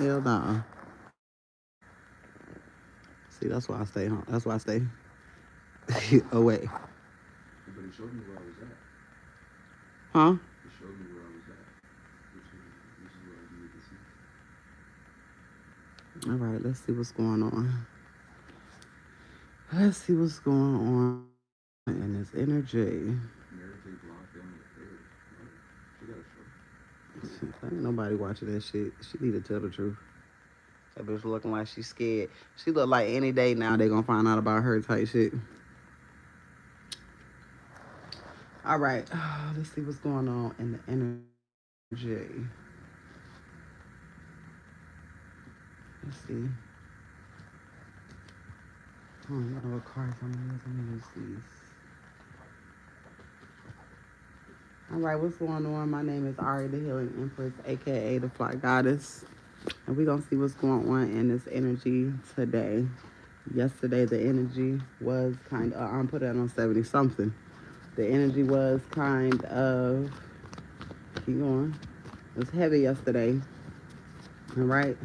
Hell nah. See, that's why I stay home. That's why I stay away. But it showed me where I was at. Huh? It showed me where I was at, which is what I needed to see. All right, let's see what's going on. Let's see what's going on in this energy. Mary J. Blige family affair. What? She got a show. Ain't nobody watching that shit. She need to tell the truth. That bitch looking like she's scared. She look like any day now they gonna find out about her type shit. All right, let's see what's going on in the energy. Let's see. I don't know what cards I'm gonna use. I'm gonna use these. All right, what's going on? My name is Ari, the Healing Empress, aka the Fly Goddess, and we're gonna see what's going on in this energy today. Yesterday, the energy was kind of, I'm putting it on 70 something. The energy was kind of, keep going, it was heavy yesterday. All right,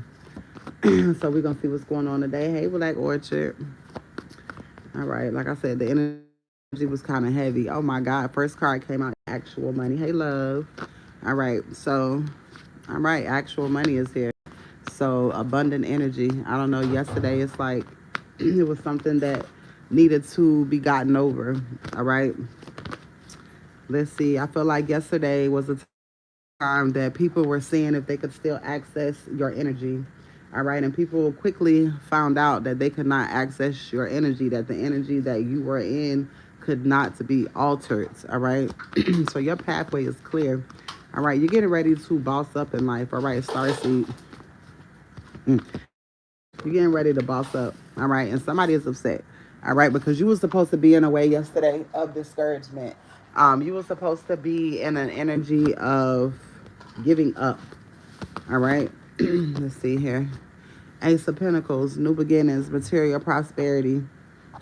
so we're gonna see what's going on today. Hey, Black Orchard. All right, like I said, the energy was kind of heavy. Oh my God, first card came out, actual money. Hey, love. All right, so, all right, actual money is here. So, abundant energy. I don't know, yesterday it's like it was something that needed to be gotten over. All right, let's see. I feel like yesterday was a time that people were seeing if they could still access your energy. All right, and people quickly found out that they could not access your energy, that the energy that you were in could not be altered. All right, so your pathway is clear. All right, you're getting ready to boss up in life. All right, Starseed. You're getting ready to boss up. All right, and somebody is upset. All right, because you were supposed to be in a way yesterday of discouragement. You were supposed to be in an energy of giving up. All right, let's see here. Ace of Pentacles, new beginnings, material prosperity.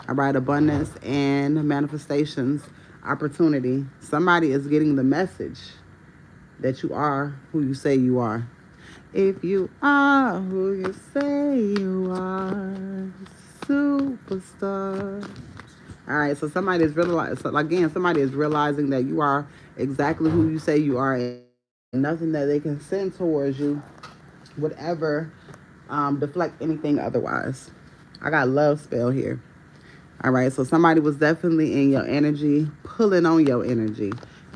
All right, abundance and manifestations, opportunity. Somebody is getting the message that you are who you say you are. If you are who you say you are, superstar. All right, so somebody is realizing, so again, somebody is realizing that you are exactly who you say you are, and nothing that they can send towards you would ever deflect anything otherwise. I got love spell here. All right, so somebody was definitely in your energy, pulling on your energy.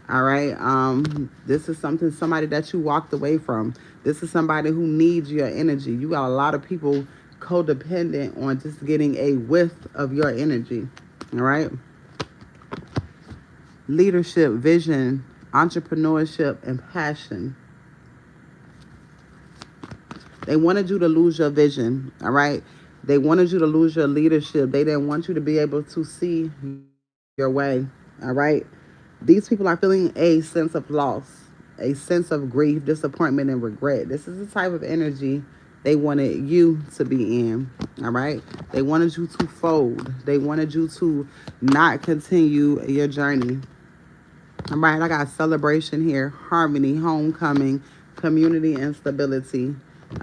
All right, this is somebody that you walked away from. This is somebody who needs your energy. You got a lot of people codependent on just getting a whiff of your energy. All right, leadership, vision, entrepreneurship, and passion. They wanted you to lose your vision. All right, they wanted you to lose your leadership. They didn't want you to be able to see your way. All right, these people are feeling a sense of loss, a sense of grief, disappointment, and regret. This is the type of energy they wanted you to be in. All right, they wanted you to fold. They wanted you to not continue your journey. All right, I got celebration here, harmony, homecoming, community, and stability.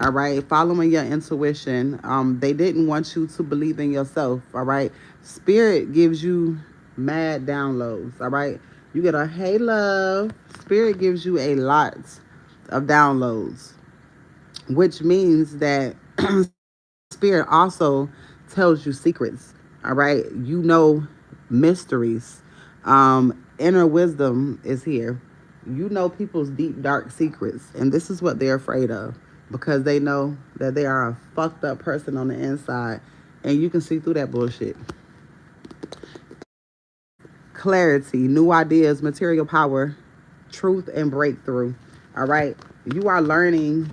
All right, following your intuition. They didn't want you to believe in yourself. All right, spirit gives you mad downloads. All right, you get a hey love. Spirit gives you a lot of downloads, which means that spirit also tells you secrets. All right, you know mysteries. Inner wisdom is here. You know people's deep dark secrets, and this is what they're afraid of because they know that they are a fucked up person on the inside, and you can see through that bullshit. Clarity, new ideas, material power, truth, and breakthrough. All right, you are learning.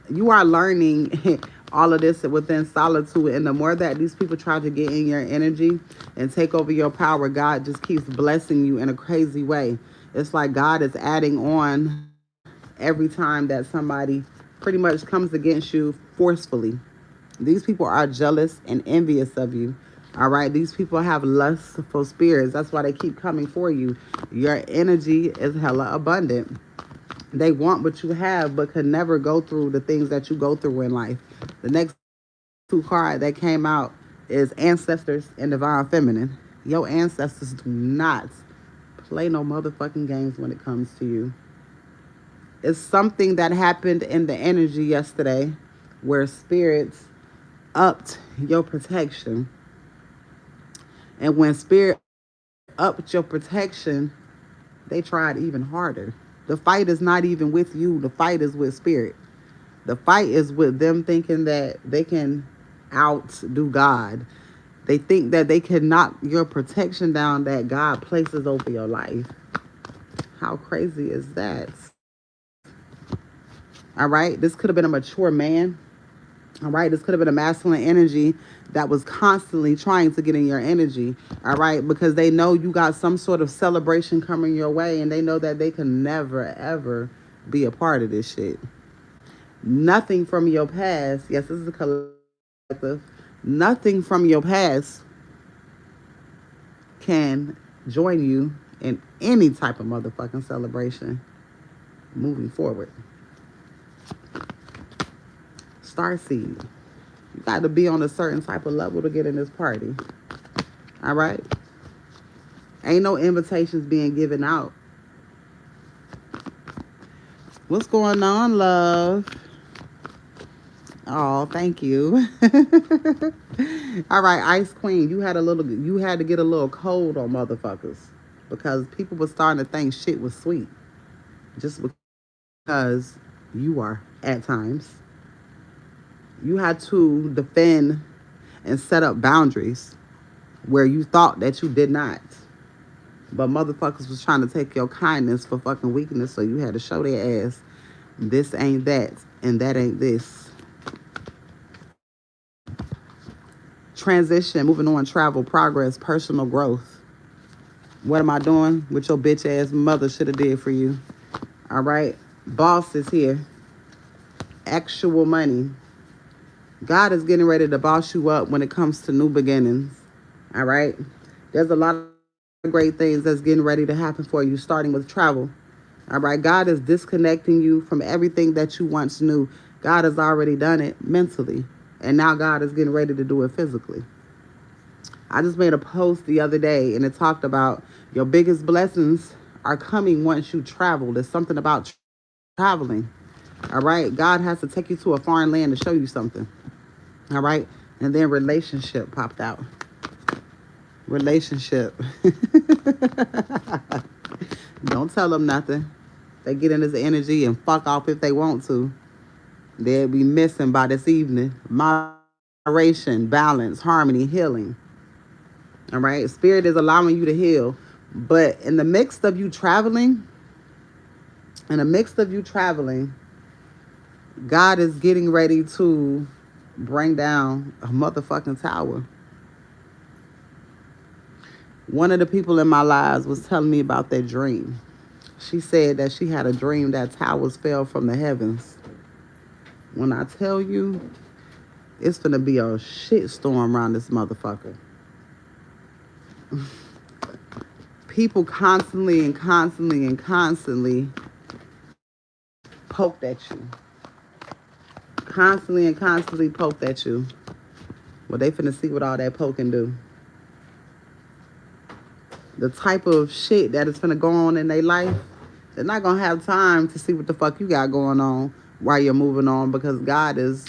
You are learning all of this within solitude, and the more that these people try to get in your energy and take over your power, God just keeps blessing you in a crazy way. It's like God is adding on every time that somebody pretty much comes against you forcefully. These people are jealous and envious of you. All right. These people have lustful spirits. That's why they keep coming for you. Your energy is hella abundant. They want what you have, but can never go through the things that you go through in life. The next two cards that came out is Ancestors and Divine Feminine. Your ancestors do not play no motherfucking games when it comes to you. It's something that happened in the energy yesterday where spirits upped your protection. And when spirit upped your protection, they tried even harder. The fight is not even with you. The fight is with spirit. The fight is with them thinking that they can outdo God. They think that they can knock your protection down that God places over your life. How crazy is that? All right? This could have been a mature man. All right? This could have been a masculine energy that was constantly trying to get in your energy. All right? Because they know you got some sort of celebration coming your way, and they know that they can never, ever be a part of this shit. Nothing from your past. Yes, this is a collective. Nothing from your past can join you in any type of motherfucking celebration moving forward. Starseed. You got to be on a certain type of level to get in this party. All right? Ain't no invitations being given out. What's going on, love? Oh, thank you. All right, Ice Queen, you had to get a little cold on motherfuckers because people were starting to think shit was sweet just because you are at times. You had to defend and set up boundaries where you thought that you did not. But motherfuckers was trying to take your kindness for fucking weakness, so you had to show their ass this ain't that and that ain't this. Transition, moving on, travel, progress, personal growth. What am I doing? What your bitch ass mother should have did for you. All right? Boss is here. Actual money. God is getting ready to boss you up when it comes to new beginnings. All right? There's a lot of great things that's getting ready to happen for you, starting with travel. All right? God is disconnecting you from everything that you once knew. God has already done it mentally. And now God is getting ready to do it physically. I just made a post the other day, and it talked about your biggest blessings are coming once you travel. There's something about traveling. All right? God has to take you to a foreign land to show you something. All right? And then relationship popped out. Relationship. Don't tell them nothing. They get in this energy and fuck off if they want to. They'll be missing by this evening. Moderation, balance, harmony, healing. All right? Spirit is allowing you to heal. But in the midst of you traveling, God is getting ready to bring down a motherfucking tower. One of the people in my lives was telling me about their dream. She said that she had a dream that towers fell from the heavens. When I tell you, it's gonna be a shit storm around this motherfucker. People constantly poked at you. Constantly poked at you. Well, they finna see what all that poking do. The type of shit that is finna go on in their life, they're not gonna have time to see what the fuck you got going on while you're moving on, because God is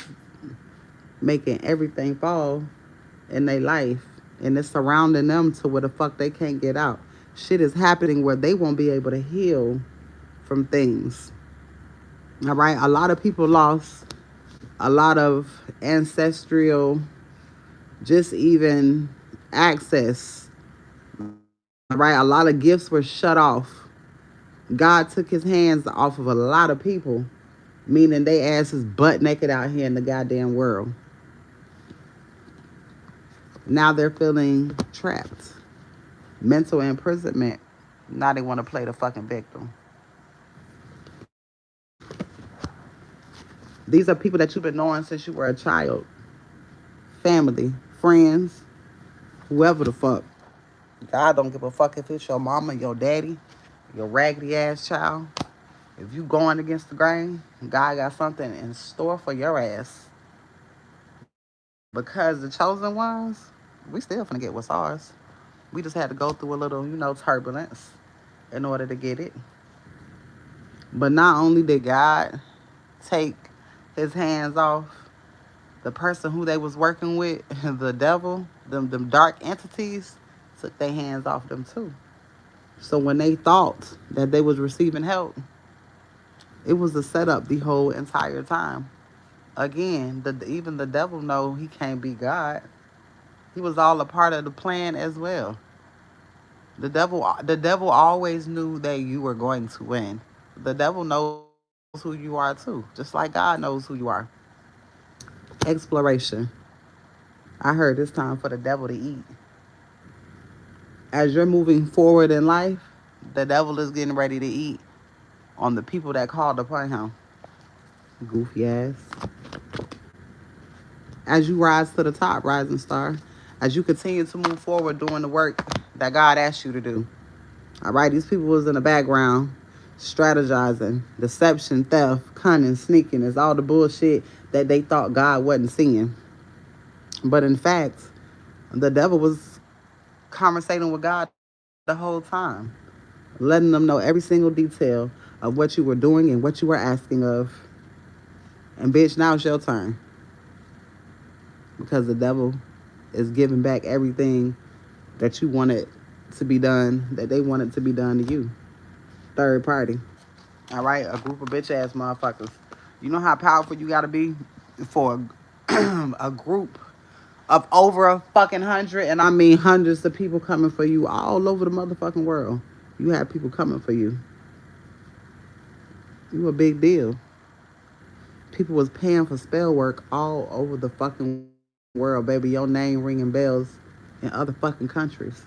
making everything fall in their life, and it's surrounding them to where the fuck they can't get out. Shit is happening where they won't be able to heal from things. All right? A lot of people lost a lot of ancestral, just even access. All right? A lot of gifts were shut off. God took his hands off of a lot of people, meaning they asses butt naked out here in the goddamn world. Now they're feeling trapped. Mental imprisonment. Now they want to play the fucking victim. These are people that you've been knowing since you were a child. Family, friends, whoever the fuck. God don't give a fuck if it's your mama, your daddy, your raggedy ass child. If you going against the grain, God got something in store for your ass. Because the chosen ones, we still finna get what's ours. We just had to go through a little, turbulence in order to get it. But not only did God take his hands off the person who they was working with, the devil, them dark entities, took their hands off them too. So when they thought that they was receiving help, it was a setup the whole entire time. Again, even the devil know he can't be God. He was all a part of the plan as well. The devil always knew that you were going to win. The devil knows who you are too, just like God knows who you are. Exploration. I heard it's time for the devil to eat. As you're moving forward in life, the devil is getting ready to eat on the people that called upon him. Goofy ass. As you rise to the top, rising star, as you continue to move forward doing the work that God asked you to do. All right, these people was in the background strategizing, deception, theft, cunning, sneaking. It's all the bullshit that they thought God wasn't seeing. But in fact, the devil was conversating with God the whole time, letting them know every single detail of what you were doing and what you were asking of. And bitch, now it's your turn. Because the devil is giving back everything that you wanted to be done, that they wanted to be done to you. Third party. All right, a group of bitch ass motherfuckers. You know how powerful you gotta be for a group of over a fucking 100, and I mean hundreds of people coming for you all over the motherfucking world. You have people coming for you. You a big deal. People was paying for spell work all over the fucking world, baby. Your name ringing bells in other fucking countries.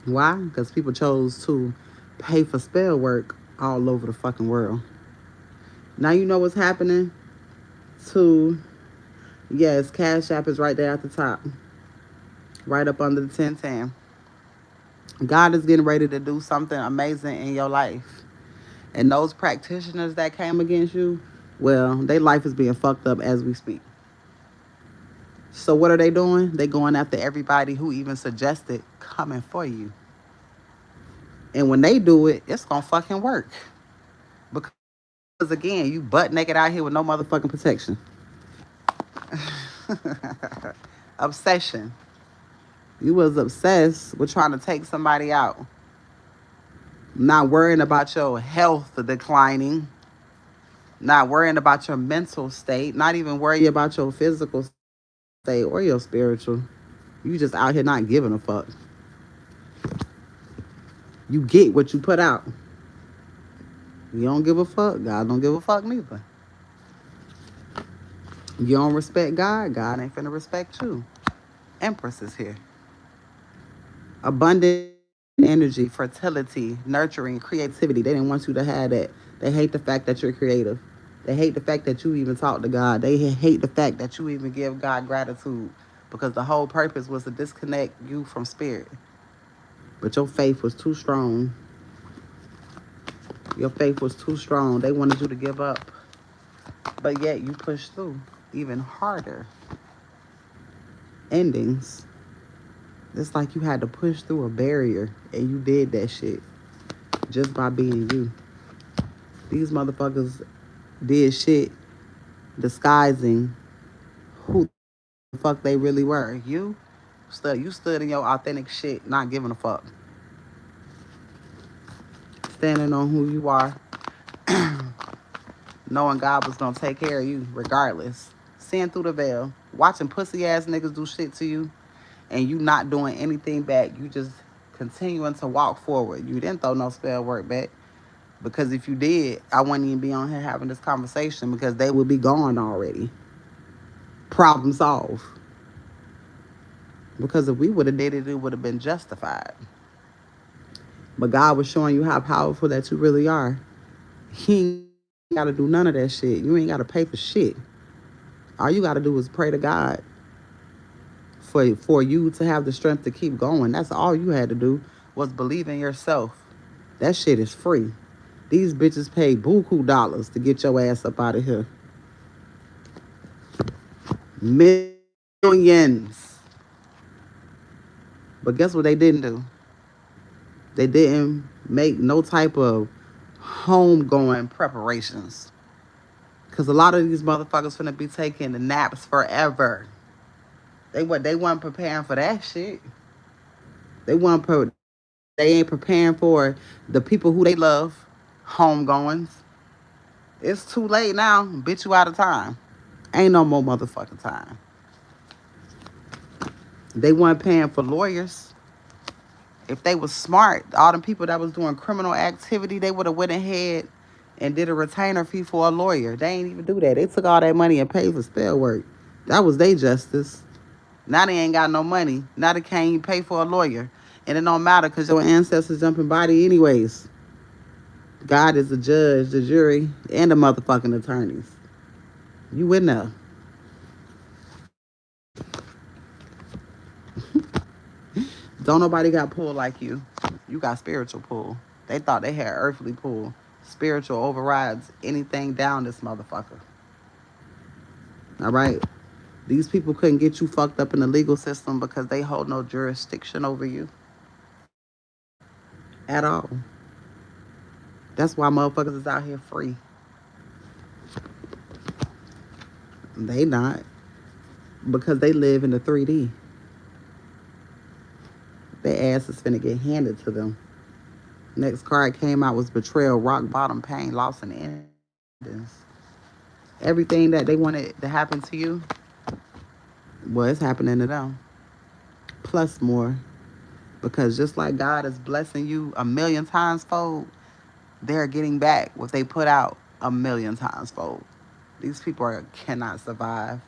Why? Because people chose to pay for spell work all over the fucking world. Now you know what's happening to, yes, Cash App is right there at the top, right up under the 1010. God is getting ready to do something amazing in your life. And those practitioners that came against you, well, their life is being fucked up as we speak. So what are they doing? They going after everybody who even suggested coming for you. And when they do it, it's gonna fucking work. Because again, you butt naked out here with no motherfucking protection. Obsession. You was obsessed with trying to take somebody out. Not worrying about your health declining. Not worrying about your mental state. Not even worrying about your physical state or your spiritual. You just out here not giving a fuck. You get what you put out. You don't give a fuck. God don't give a fuck neither. You don't respect God. God ain't finna respect you. Empress is here. Abundant energy, fertility, nurturing, creativity. They didn't want you to have that. They hate the fact that you're creative. They hate the fact that you even talk to God. They hate the fact that you even give God gratitude, because the whole purpose was to disconnect you from spirit. But your faith was too strong. Your faith was too strong. They wanted you to give up. But yet you pushed through even harder. Endings. It's like you had to push through a barrier, and you did that shit just by being you. These motherfuckers did shit disguising who the fuck they really were. You stood in your authentic shit, not giving a fuck. Standing on who you are, knowing God was gonna take care of you regardless. Seeing through the veil, watching pussy ass niggas do shit to you, and you not doing anything back. You just continuing to walk forward. You didn't throw no spell work back. Because if you did, I wouldn't even be on here having this conversation, because they would be gone already. Problem solved. Because if we would have did it, it would have been justified. But God was showing you how powerful that you really are. He ain't got to do none of that shit. You ain't got to pay for shit. All you got to do is pray to God for you to have the strength to keep going. That's all you had to do, was believe in yourself. That shit is free. These bitches pay buku dollars to get your ass up out of here. Millions. But guess what they didn't do? They didn't make no type of homegoing preparations. Because a lot of these motherfuckers finna be taking the naps forever. They weren't preparing for that shit. They ain't preparing for the people who they love, homegoings. It's too late now. Bitch, you out of time. Ain't no more motherfucking time. They weren't paying for lawyers. If they was smart, all them people that was doing criminal activity, they would have went ahead and did a retainer fee for a lawyer. They ain't even do that. They took all that money and paid for spell work. That was their justice. Now they ain't got no money. Now they can't even pay for a lawyer. And it don't matter because your ancestors jumping body anyways. God is the judge, the jury, and the motherfucking attorneys. You in there. Don't nobody got pull like you. You got spiritual pull. They thought they had earthly pull. Spiritual overrides anything down this motherfucker. All right? These people couldn't get you fucked up in the legal system because they hold no jurisdiction over you. At all. That's why motherfuckers is out here free. They not. Because they live in the 3D. Their ass is finna get handed to them. Next card came out was betrayal, rock bottom, pain, loss, and endings. Everything that they wanted to happen to you, well, it's happening to them. Plus more. Because just like God is blessing you 1,000,000 times fold, they're getting back what they put out 1,000,000 times fold. These people cannot survive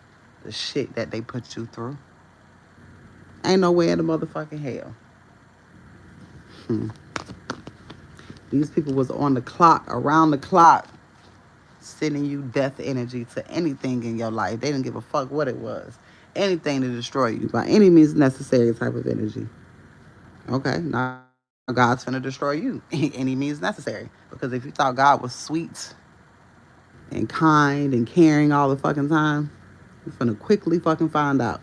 the shit that they put you through. Ain't no way in the motherfucking hell. These people was on the clock, around the clock, sending you death energy to anything in your life. They didn't give a fuck what it was. Anything to destroy you by any means necessary type of energy. Okay, now God's finna destroy you any means necessary. Because if you thought God was sweet and kind and caring all the fucking time, you're finna quickly fucking find out.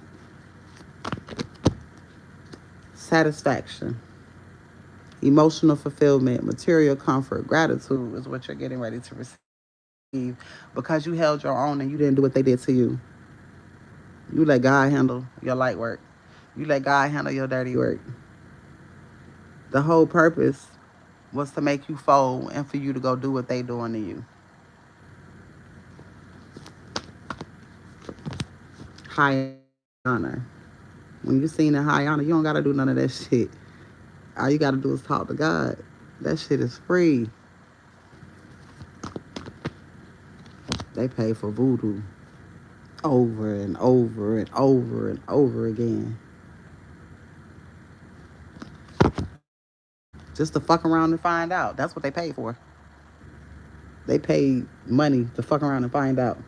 Satisfaction, emotional fulfillment, material comfort, gratitude is what you're getting ready to receive because you held your own and you didn't do what they did to you. You let God handle your light work. You let God handle your dirty work. The whole purpose was to make you fold and for you to go do what they doing to you. High honor. When you seen a high honor, you don't gotta do none of that shit. All you gotta do is talk to God. That shit is free. They pay for voodoo over and over and over and over again. Just to fuck around and find out. That's what they paid for. They paid money to fuck around and find out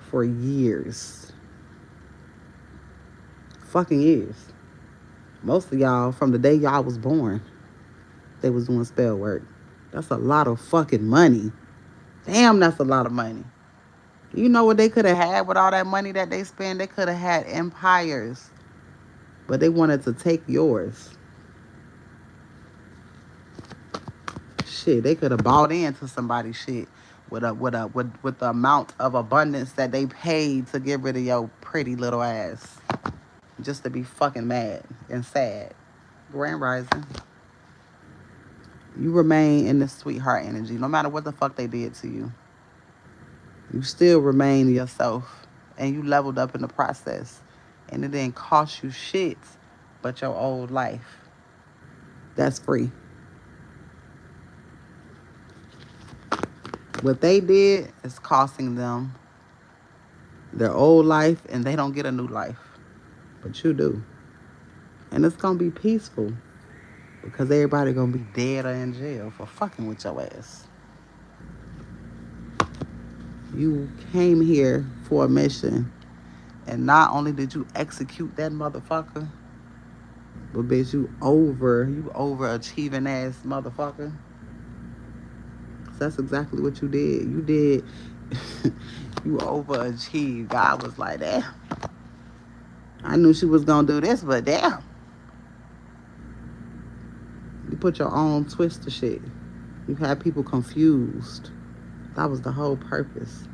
for years. Fucking years. Most of y'all, from the day y'all was born, they was doing spell work. That's a lot of fucking money. Damn, that's a lot of money. You know what they could have had with all that money that they spend? They could have had empires. But they wanted to take yours. Shit, they could have bought into somebody's shit with the amount of abundance that they paid to get rid of your pretty little ass. Just to be fucking mad and sad. Grand Rising. You remain in this sweetheart energy, no matter what the fuck they did to you. You still remain yourself, and you leveled up in the process. And it didn't cost you shit but your old life. That's free. What they did is costing them their old life, and they don't get a new life. But you do. And it's going to be peaceful because everybody going to be dead or in jail for fucking with your ass. You came here for a mission, and not only did you execute that motherfucker, but bitch, you overachieving ass motherfucker. That's exactly what you did. You did. You overachieved. God was like, damn. I knew she was gonna do this, but damn. You put your own twist to shit. You had people confused. That was the whole purpose.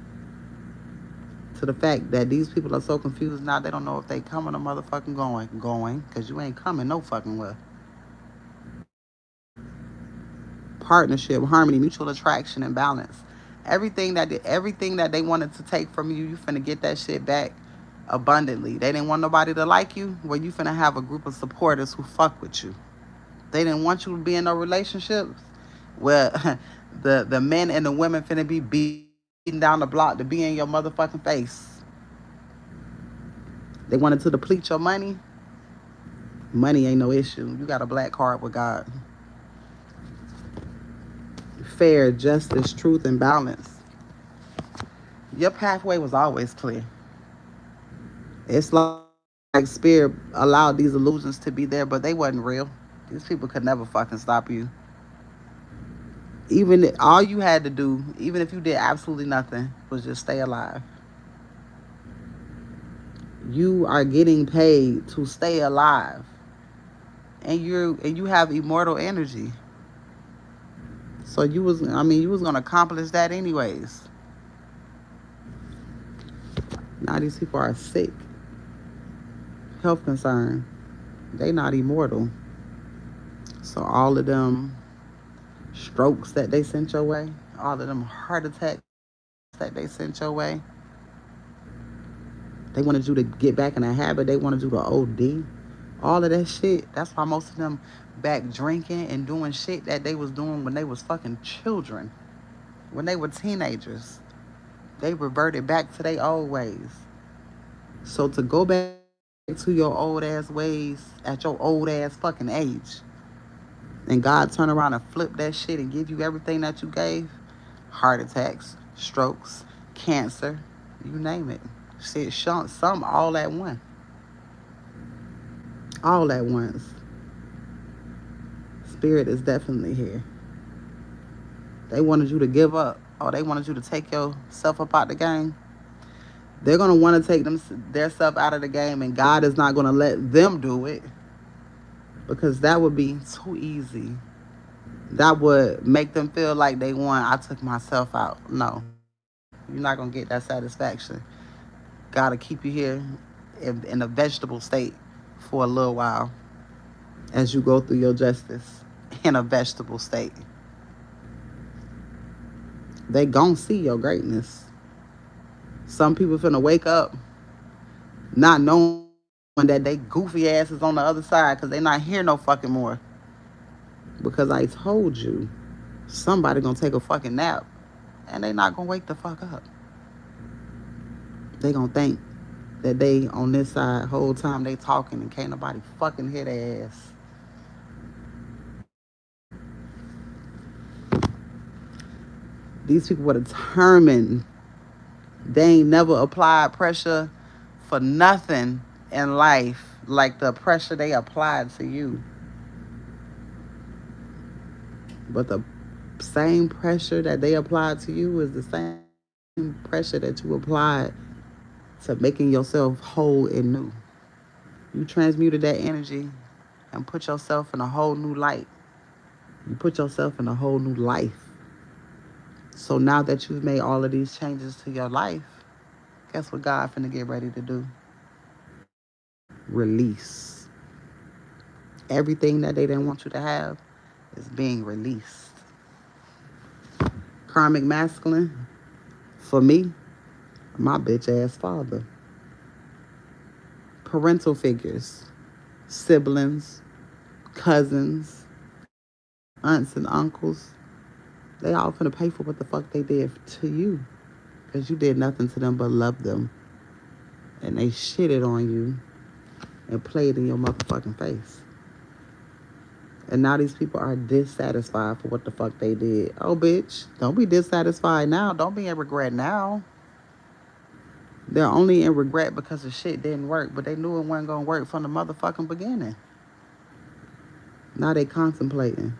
To the fact that these people are so confused now, they don't know if they coming or motherfucking going, because you ain't coming no fucking well. Partnership, harmony, mutual attraction, and balance. Everything that they wanted to take from you, you finna get that shit back abundantly. They didn't want nobody to like you. Well, you finna have a group of supporters who fuck with you. They didn't want you to be in no relationships. Well, the men and the women finna be beating down the block to be in your motherfucking face. They wanted to deplete your money. Money ain't no issue. You got a black card with God. Fair, justice, truth, and balance. Your pathway was always clear. It's like spirit allowed these illusions to be there, but they wasn't real. These people could never fucking stop you. Even all you had to do, even if you did absolutely nothing, was just stay alive. You are getting paid to stay alive, and you have immortal energy. So you was gonna accomplish that anyways. Now these people are sick, health concern. They not immortal. So all of them strokes that they sent your way, all of them heart attacks that they sent your way, they wanted you to get back in a habit. They wanted you to OD. All of that shit. That's why most of them back drinking and doing shit that they was doing when they was fucking children. When they were teenagers. They reverted back to their old ways. So to go back to your old ass ways at your old ass fucking age, and God turn around and flip that shit and give you everything that you gave, heart attacks, strokes, cancer, you name it. Shit, some all at once. All at once. Spirit is definitely here. They wanted you to give up, or they wanted you to take yourself up out the game. They're going to want to take their self out of the game, and God is not going to let them do it, because that would be too easy. That would make them feel like they won. I took myself out. No, you're not going to get that satisfaction. Got to keep you here in a vegetable state for a little while as you go through your justice in a vegetable state. They gon' see your greatness. Some people finna wake up not knowing that they goofy ass is on the other side because they not here no fucking more. Because I told you, somebody gonna take a fucking nap and they not gonna wake the fuck up. They gonna think that they on this side whole time they talking and can't nobody fucking hear their ass. These people were determined. They ain't never applied pressure for nothing in life like the pressure they applied to you. But the same pressure that they applied to you is the same pressure that you applied to making yourself whole and new. You transmuted that energy and put yourself in a whole new light. You put yourself in a whole new life. So now that you've made all of these changes to your life, guess what God finna get ready to do? Release. Everything that they didn't want you to have is being released. Karmic masculine, for me, my bitch ass father. Parental figures, siblings, cousins, aunts and uncles, they all finna pay for what the fuck they did to you. Because you did nothing to them but love them. And they shitted on you and played in your motherfucking face. And now these people are dissatisfied for what the fuck they did. Oh, bitch, don't be dissatisfied now. Don't be in regret now. They're only in regret because the shit didn't work, but they knew it wasn't gonna work from the motherfucking beginning. Now they contemplating.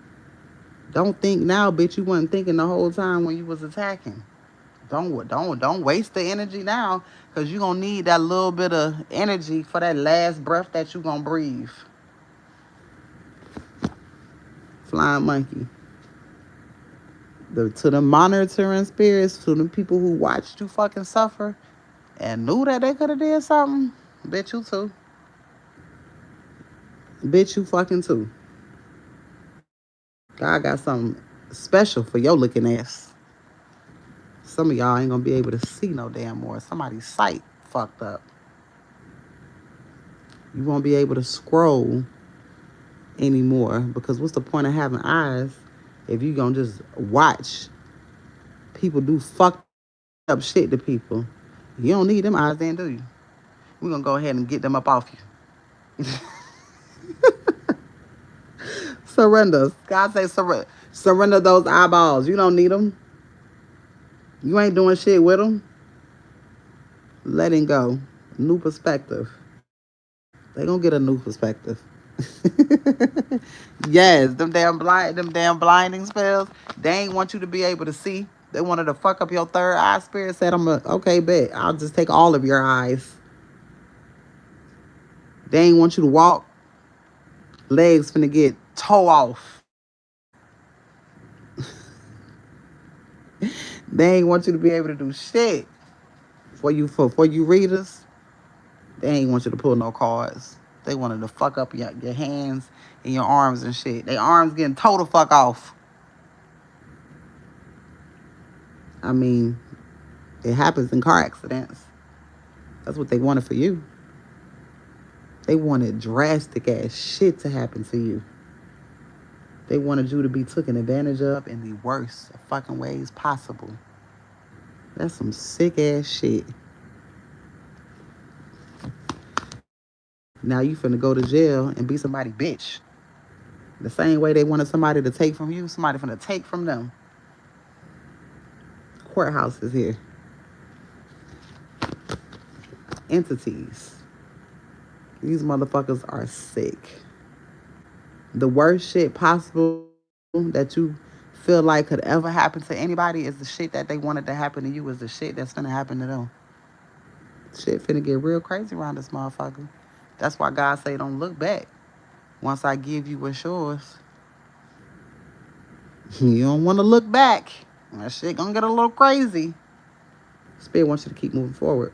Don't think now, bitch. You wasn't thinking the whole time when you was attacking. Don't waste the energy now, cause you gonna need that little bit of energy for that last breath that you gonna breathe. Flying monkey. To the monitoring spirits, to the people who watched you fucking suffer and knew that they could have did something, bitch you too. Bitch you fucking too. God got something special for your looking ass. Some of y'all ain't gonna be able to see no damn more. Somebody's sight fucked up. You won't be able to scroll anymore, because what's the point of having eyes if you gonna just watch people do fucked up shit to people? You don't need them eyes then, do you? We're gonna go ahead and get them up off you. Surrender. God say surrender those eyeballs. You don't need them. You ain't doing shit with them. Letting go. New perspective. They gonna get a new perspective. Yes, them damn blinding spells. They ain't want you to be able to see. They wanted to fuck up your third eye. Spirit said, okay, bet. I'll just take all of your eyes. They ain't want you to walk. Legs finna get toe off. They ain't want you to be able to do shit. For you readers, they ain't want you to pull no cards. They wanted to fuck up your hands and your arms and shit. Their arms getting toe the fuck off. I mean, it happens in car accidents. That's what they wanted for you. They wanted drastic ass shit to happen to you. They wanted you to be taken advantage of in the worst fucking ways possible. That's some sick ass shit. Now you finna go to jail and be somebody bitch. The same way they wanted somebody to take from you, somebody finna take from them. Courthouse is here. Entities. These motherfuckers are sick. The worst shit possible that you feel like could ever happen to anybody is the shit that they wanted to happen to you, is the shit that's finna happen to them. Shit finna get real crazy around this motherfucker. That's why God say don't look back. Once I give you what's yours, you don't want to look back. That shit gonna get a little crazy. Spirit wants you to keep moving forward.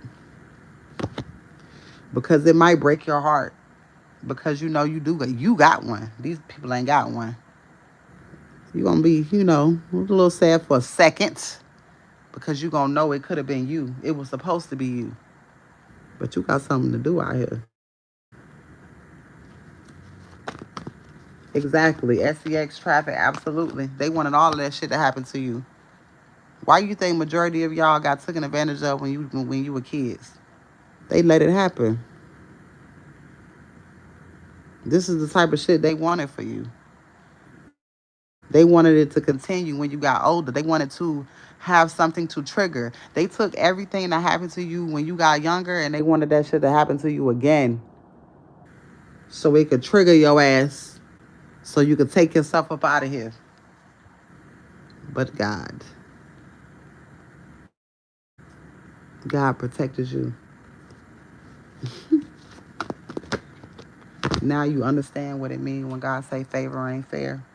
Because it might break your heart. Because you know you got one. These people ain't got one. You gonna be, a little sad for a second. Because you gonna know it could have been you. It was supposed to be you. But you got something to do out here. Exactly. SEX traffic, absolutely. They wanted all of that shit to happen to you. Why you think majority of y'all got taken advantage of when you were kids? They let it happen. This is the type of shit they wanted for you. They wanted it to continue when you got older. They wanted to have something to trigger. They took everything that happened to you when you got younger and they wanted that shit to happen to you again. So it could trigger your ass. So you could take yourself up out of here. But God protected you. Now you understand what it means when God say favor ain't fair.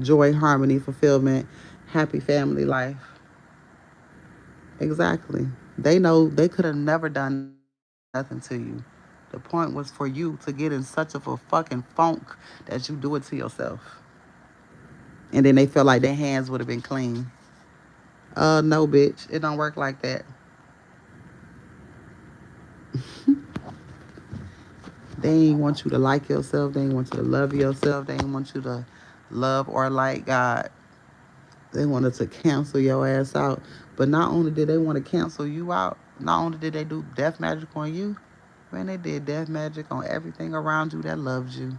Joy, harmony, fulfillment, happy family life. Exactly. They know they could have never done nothing to you. The point was for you to get in such of a fucking funk that you do it to yourself. And then they felt like their hands would have been clean. No, bitch. It don't work like that. They ain't want you to like yourself. They ain't want you to love yourself. They ain't want you to love or like God. They wanted to cancel your ass out. But not only did they want to cancel you out, not only did they do death magic on you, man, they did death magic on everything around you that loves you.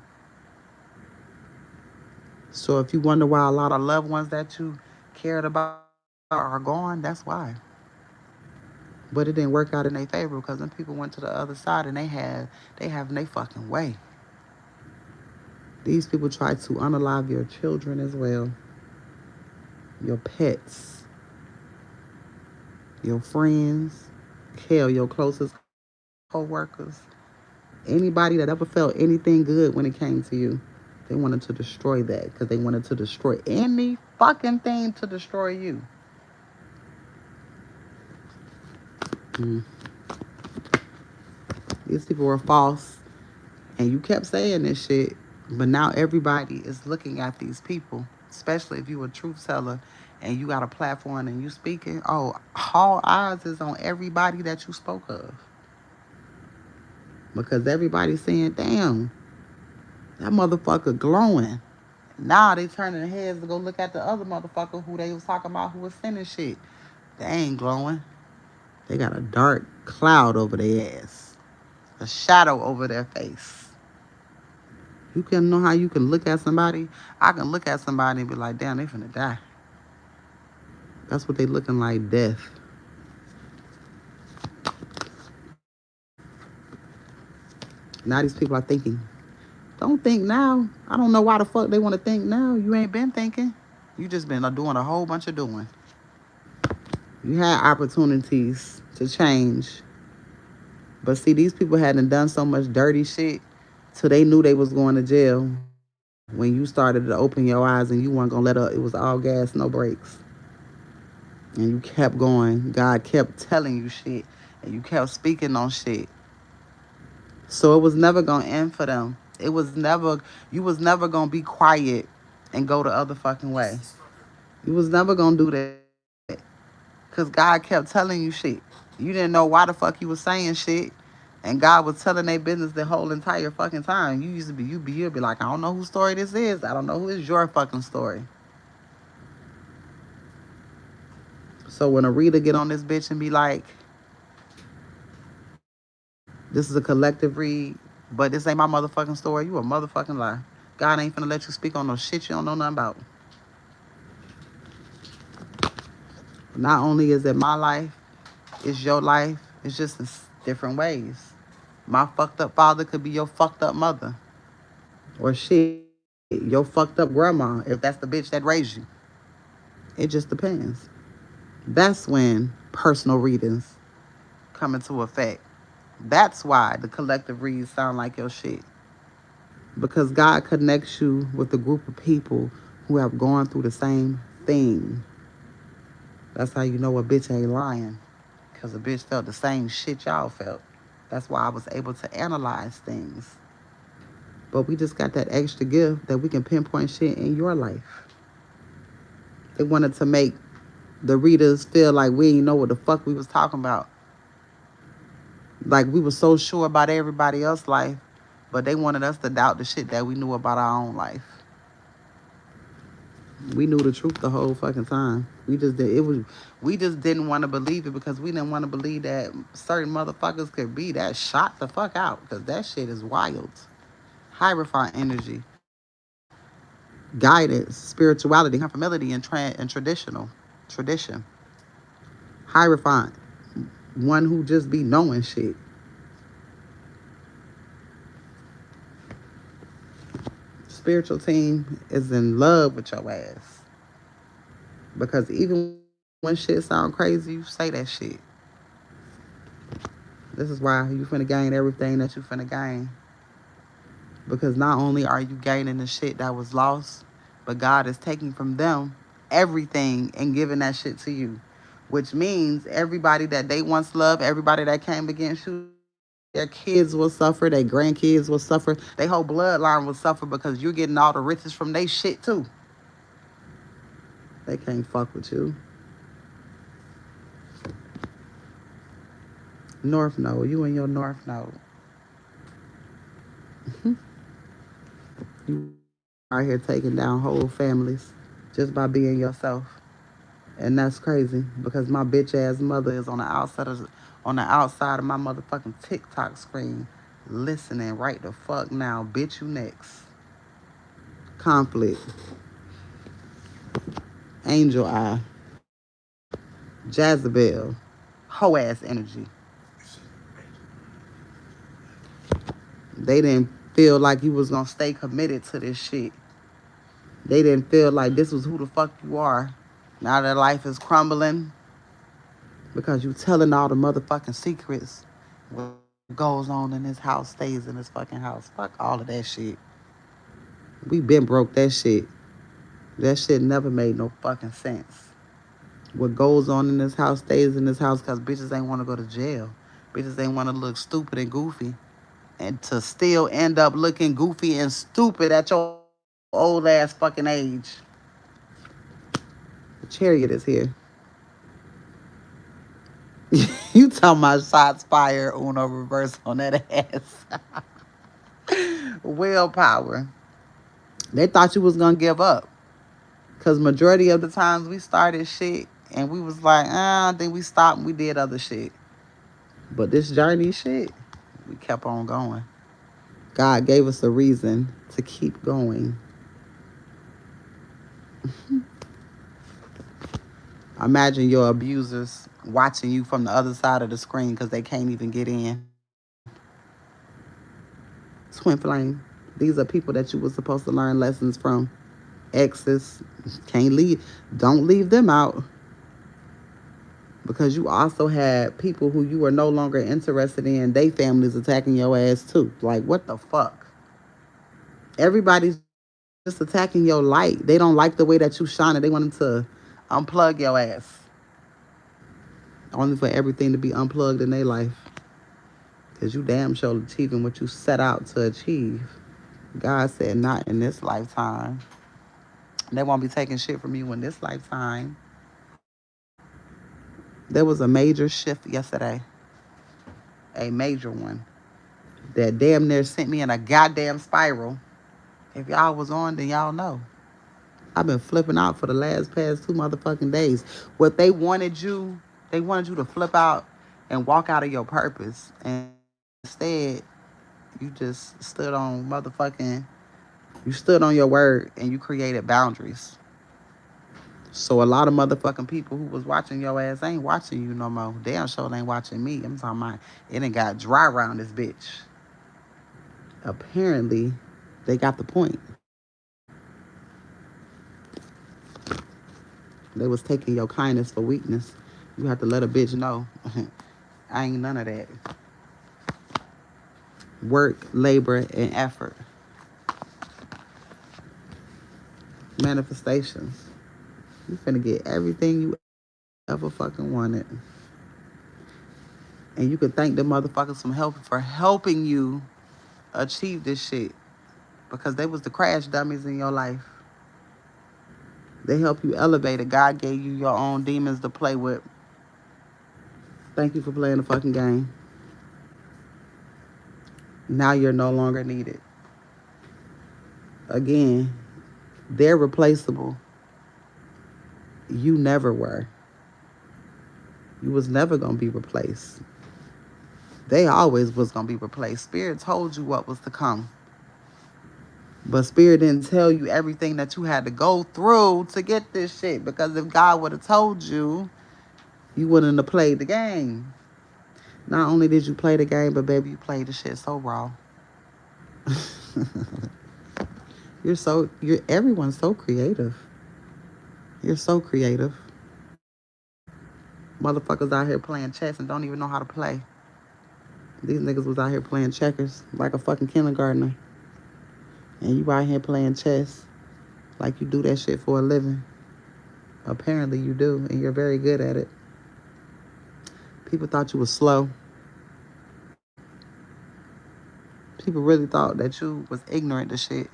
So if you wonder why a lot of loved ones that you cared about are gone, that's why. But it didn't work out in their favor because them people went to the other side and they have their fucking way. These people try to unalive your children as well, your pets, your friends, kill your closest co-workers, anybody that ever felt anything good when it came to you. They wanted to destroy that because they wanted to destroy any fucking thing to destroy you. Mm. These people were false, and you kept saying this shit, but now everybody is looking at these people, especially if you a truth teller and you got a platform and you speaking. Oh, all eyes is on everybody that you spoke of, because everybody's saying, damn, that motherfucker glowing. Now they turning their heads to go look at the other motherfucker who they was talking about who was sending shit. They ain't glowing. They got a dark cloud over their ass, a shadow over their face. You can know how you can look at somebody. I can look at somebody and be like, damn, they finna die. That's what they looking like, death. Now these people are thinking. Don't think now. I don't know why the fuck they want to think now. You ain't been thinking. You just been doing a whole bunch of doing. You had opportunities to change. But see, these people hadn't done so much dirty shit till they knew they was going to jail when you started to open your eyes and you weren't going to let up. It was all gas, no brakes. And you kept going. God kept telling you shit. And you kept speaking on shit. So it was never going to end for them. You was never going to be quiet and go the other fucking way. You was never going to do that. Because God kept telling you shit. You didn't know why the fuck you was saying shit. And God was telling their business the whole entire fucking time. You'd be like, I don't know whose story this is. I don't know who is your fucking story. So when a reader get on this bitch and be like, this is a collective read, but this ain't my motherfucking story, you a motherfucking lie. God ain't finna let you speak on no shit you don't know nothing about. Not only is it my life, it's your life. It's just in different ways. My fucked up father could be your fucked up mother. Or shit, your fucked up grandma, if that's the bitch that raised you. It just depends. That's when personal readings come into effect. That's why the collective reads sound like your shit. Because God connects you with a group of people who have gone through the same thing. That's how you know a bitch ain't lying. Because a bitch felt the same shit y'all felt. That's why I was able to analyze things. But we just got that extra gift that we can pinpoint shit in your life. They wanted to make the readers feel like we didn't know what the fuck we was talking about. Like we were so sure about everybody else's life, but they wanted us to doubt the shit that we knew about our own life. We knew the truth the whole fucking time. We just didn't want to believe it because we didn't want to believe that certain motherfuckers could be that shot the fuck out, because that shit is wild. Hierophant energy, guidance, spirituality, conformity, and tradition. Hierophant, one who just be knowing shit. Spiritual team is in love with your ass. Because even when shit sound crazy, you say that shit. This is why you finna gain everything that you finna gain. Because not only are you gaining the shit that was lost, but God is taking from them everything and giving that shit to you. Which means everybody that they once loved, everybody that came against you, their kids will suffer, their grandkids will suffer, their whole bloodline will suffer because you're getting all the riches from their shit too. They can't fuck with you. North Node, you and your North Node. You out here taking down whole families just by being yourself. And that's crazy because my bitch ass mother is on the outside of my motherfucking TikTok screen listening right the fuck now. Bitch, you next. Conflict. Angel Eye. Jezebel. Hoe ass energy. They didn't feel like you was gonna stay committed to this shit. They didn't feel like this was who the fuck you are. Now that life is crumbling because you telling all the motherfucking secrets. What goes on in this house stays in this fucking house. Fuck all of that shit. We been broke that shit. That shit never made no fucking sense. What goes on in this house stays in this house because bitches ain't want to go to jail. Bitches ain't want to look stupid and goofy. And to still end up looking goofy and stupid at your old ass fucking age. The chariot is here. You talking about shots fired, Uno reverse on that ass. Willpower. They thought you was gonna give up. Cause majority of the times we started shit and we was like, then we stopped and we did other shit. But this journey shit, we kept on going. God gave us a reason to keep going. Imagine your abusers watching you from the other side of the screen because they can't even get in. Twin flame. These are people that you were supposed to learn lessons from. Exes. Can't leave. Don't leave them out. Because you also had people who you were no longer interested in. They families attacking your ass too. Like, what the fuck? Everybody's just attacking your light. They don't like the way that you shine it. They want them to unplug your ass. Only for everything to be unplugged in their life. Because you damn sure achieving what you set out to achieve. God said not in this lifetime. They won't be taking shit from you in this lifetime. There was a major shift yesterday. A major one. That damn near sent me in a goddamn spiral. If y'all was on, then y'all know. I've been flipping out for the past 2 motherfucking days. What they wanted you to flip out and walk out of your purpose. And instead, you just stood on you stood on your word and you created boundaries. So a lot of motherfucking people who was watching your ass ain't watching you no more. Damn sure ain't watching me. I'm talking about it ain't got dry around this bitch. Apparently, they got the point. They was taking your kindness for weakness. You have to let a bitch know. I ain't none of that. Work, labor, and effort. Manifestations. You finna get everything you ever fucking wanted. And you can thank the motherfuckers for helping you achieve this shit. Because they was the crash dummies in your life. They help you elevate it. God gave you your own demons to play with. Thank you for playing the fucking game. Now you're no longer needed. Again, they're replaceable. You never were. You was never going to be replaced. They always was going to be replaced. Spirit told you what was to come. But Spirit didn't tell you everything that you had to go through to get this shit. Because if God would have told you, you wouldn't have played the game. Not only did you play the game, but baby, you played the shit so raw. Everyone's so creative. You're so creative. Motherfuckers out here playing chess and don't even know how to play. These niggas was out here playing checkers like a fucking kindergartner. And you out here playing chess like you do that shit for a living. Apparently you do, and you're very good at it. People thought you was slow. People really thought that you was ignorant to shit.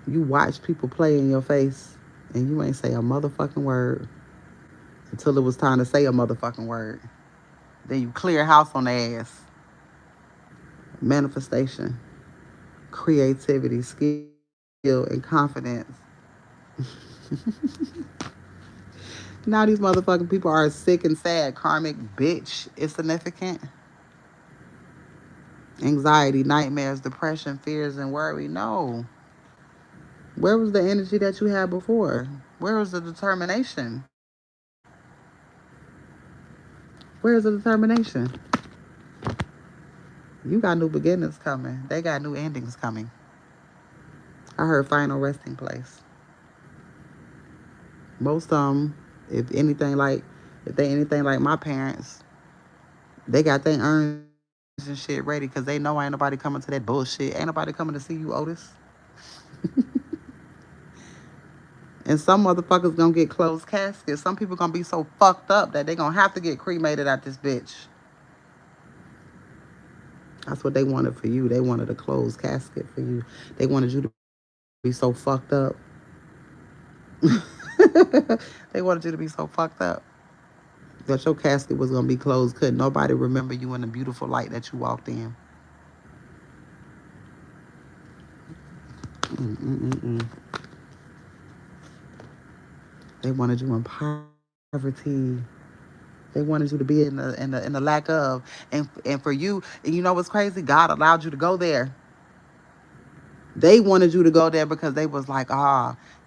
You watch people play in your face, and you ain't say a motherfucking word until it was time to say a motherfucking word. Then you clear house on the ass. Manifestation, creativity, skill, and confidence. Now these motherfucking people are sick and sad. Karmic bitch is significant. Anxiety, nightmares, depression, fears, and worry. No. Where was the energy that you had before? Where was the determination? Where is the determination? You got new beginnings coming. They got new endings coming. I heard final resting place. Most of them, if they anything like my parents, they got their earnings and shit ready because they know ain't nobody coming to that bullshit. Ain't nobody coming to see you, Otis. And some motherfuckers gonna get closed caskets. Some people gonna be so fucked up that they gonna have to get cremated out this bitch. That's what they wanted for you. They wanted a closed casket for you. They wanted you to be so fucked up. They wanted you to be so fucked up that your casket was gonna be closed. Couldn't nobody remember you in the beautiful light that you walked in. Mm-mm-mm. They wanted you in poverty. They wanted you to be in the lack of, and for you, and you know what's crazy? God allowed you to go there. They wanted you to go there because they was like,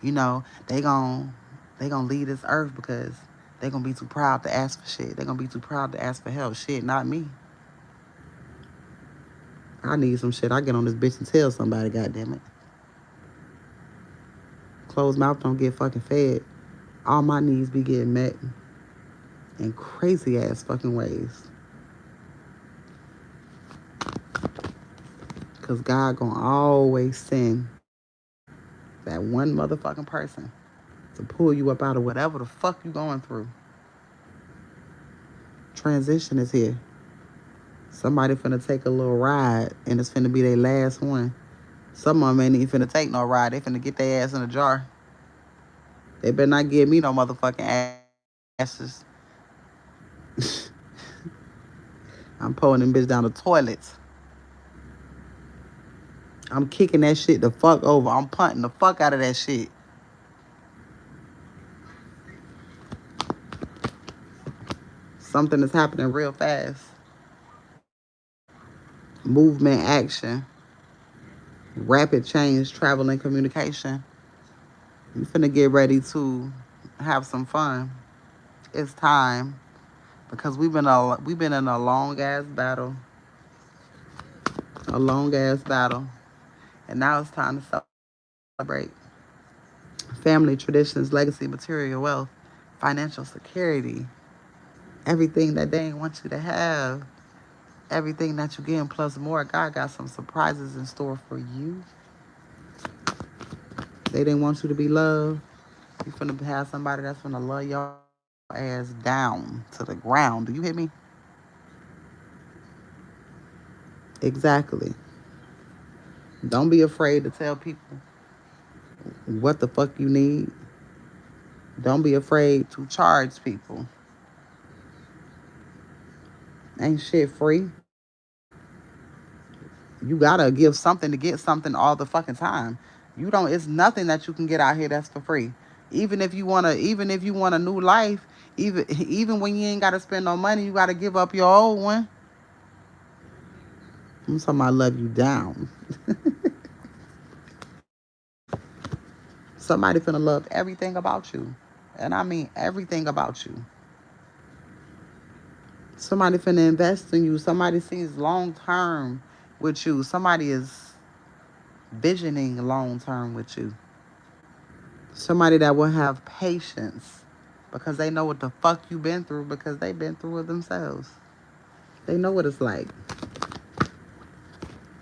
you know, they gonna leave this earth because they gonna be too proud to ask for shit. They gonna be too proud to ask for help. Shit, not me. I need some shit. I get on this bitch and tell somebody, goddamn it. Closed mouth don't get fucking fed. All my needs be getting met in crazy ass fucking ways. Cause God gonna always send that one motherfucking person to pull you up out of whatever the fuck you going through. Transition is here. Somebody finna take a little ride and it's finna be their last one. Some of them ain't even finna take no ride. They finna get their ass in a jar. They better not give me no motherfucking asses. I'm pulling them bitch down the toilets. I'm kicking that shit the fuck over. I'm punting the fuck out of that shit. Something is happening real fast. Movement, action, rapid change, travel, and communication. You finna get ready to have some fun. It's time because we've been in a long ass battle, and now it's time to celebrate. Family traditions, legacy, material wealth, financial security, everything that they ain't want you to have, everything that you getting plus more. God got some surprises in store for you. They didn't want you to be loved. You finna have somebody that's finna love your ass down to the ground. Do you hear me? Exactly. Don't be afraid to tell people what the fuck you need. Don't be afraid to charge people. Ain't shit free. You gotta give something to get something all the fucking time. You don't. It's nothing that you can get out here that's for free. Even if you want a new life, even when you ain't gotta spend no money, you gotta give up your old one. I'm talking about love you down. Somebody finna love everything about you, and I mean everything about you. Somebody finna invest in you. Somebody sees long term with you. Somebody is visioning long term with you. Somebody that will have patience because they know what the fuck you been through because they been through it themselves. They know what it's like.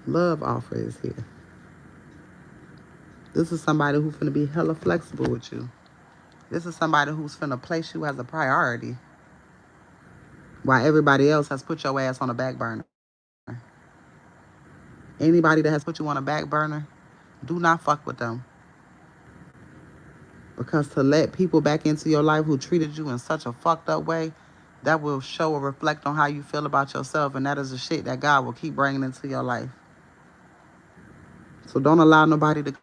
Love offer is here. This is somebody who's finna be hella flexible with you. This is somebody who's finna place you as a priority while everybody else has put your ass on a back burner. Anybody that has put you on a back burner, do not fuck with them. Because to let people back into your life who treated you in such a fucked up way, that will show or reflect on how you feel about yourself. And that is the shit that God will keep bringing into your life. So don't allow nobody to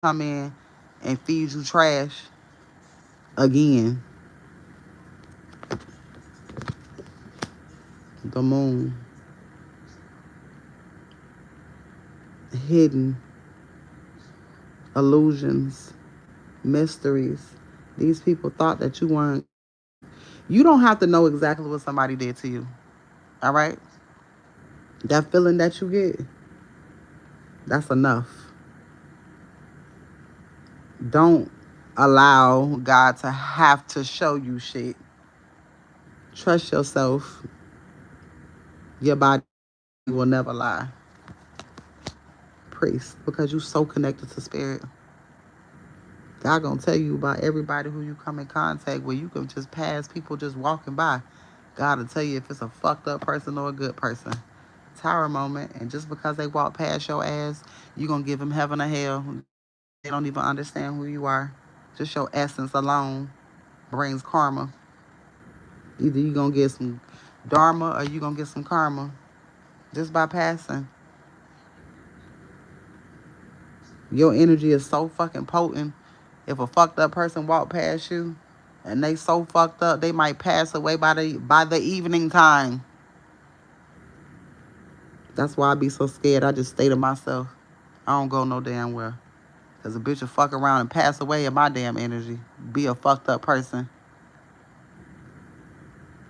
come in and feed you trash again. The moon. Hidden. Illusions. Mysteries. These people thought that you weren't. You don't have to know exactly what somebody did to you. All right? That feeling that you get, that's enough. Don't allow God to have to show you shit. Trust yourself. Your body will never lie. Priest, because you so connected to spirit. God gonna tell you about everybody who you come in contact with. You can just pass people just walking by. God will tell you if it's a fucked up person or a good person. Tower moment, and just because they walk past your ass, you gonna give them heaven or hell. They don't even understand who you are. Just your essence alone brings karma. Either you gonna get some dharma or you gonna get some karma just by passing. Your energy is so fucking potent. If a fucked up person walk past you and they so fucked up, they might pass away by the evening time. That's why I be so scared. I just stay to myself. I don't go no damn where. Cause a bitch will fuck around and pass away in my damn energy. Be a fucked up person.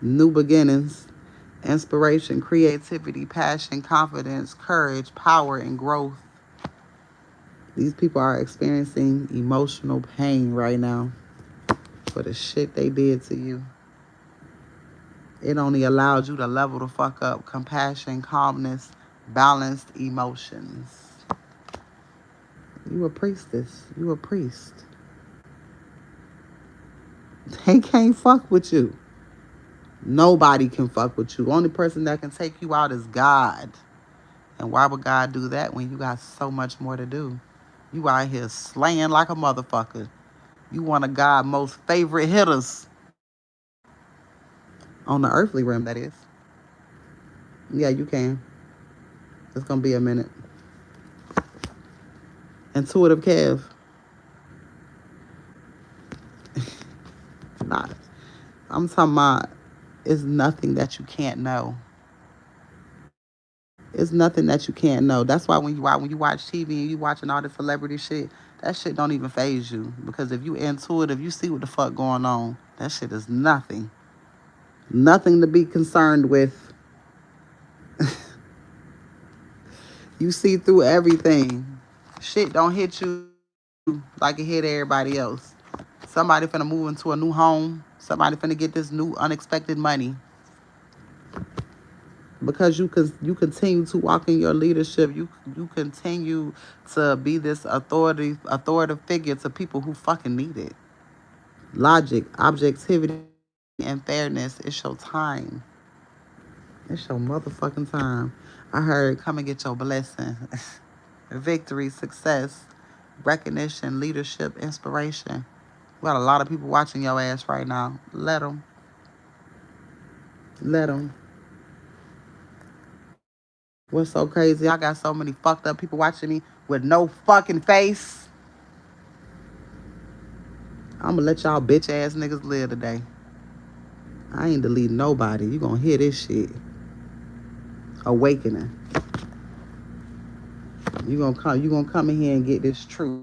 New beginnings, inspiration, creativity, passion, confidence, courage, power, and growth. These people are experiencing emotional pain right now for the shit they did to you. It only allowed you to level the fuck up. Compassion, calmness, balanced emotions. You a priestess. You a priest. They can't fuck with you. Nobody can fuck with you. Only person that can take you out is God. And why would God do that when you got so much more to do? You out here slaying like a motherfucker. You one of God's most favorite hitters. On the earthly realm, that is. Yeah, you can. It's going to be a minute. Intuitive Kev. Nah, I'm talking about it's nothing that you can't know. It's nothing that you can't know. That's why when you watch TV and you watching all the celebrity shit, that shit don't even faze you. Because if you intuitive, you see what the fuck going on. That shit is nothing. Nothing to be concerned with. You see through everything. Shit don't hit you like it hit everybody else. Somebody finna move into a new home. Somebody finna get this new unexpected money. Because you continue to walk in your leadership, you continue to be this authoritative figure to people who fucking need it. Logic, objectivity, and fairness. It's your time. It's your motherfucking time. I heard, come and get your blessing. Victory, success, recognition, leadership, inspiration. We got a lot of people watching your ass right now. Let them. Let them. What's so crazy? I got so many fucked up people watching me with no fucking face. I'm gonna let y'all bitch ass niggas live today. I ain't deleting nobody. You gonna hear this shit. Awakening. You gonna come in here and get this truth.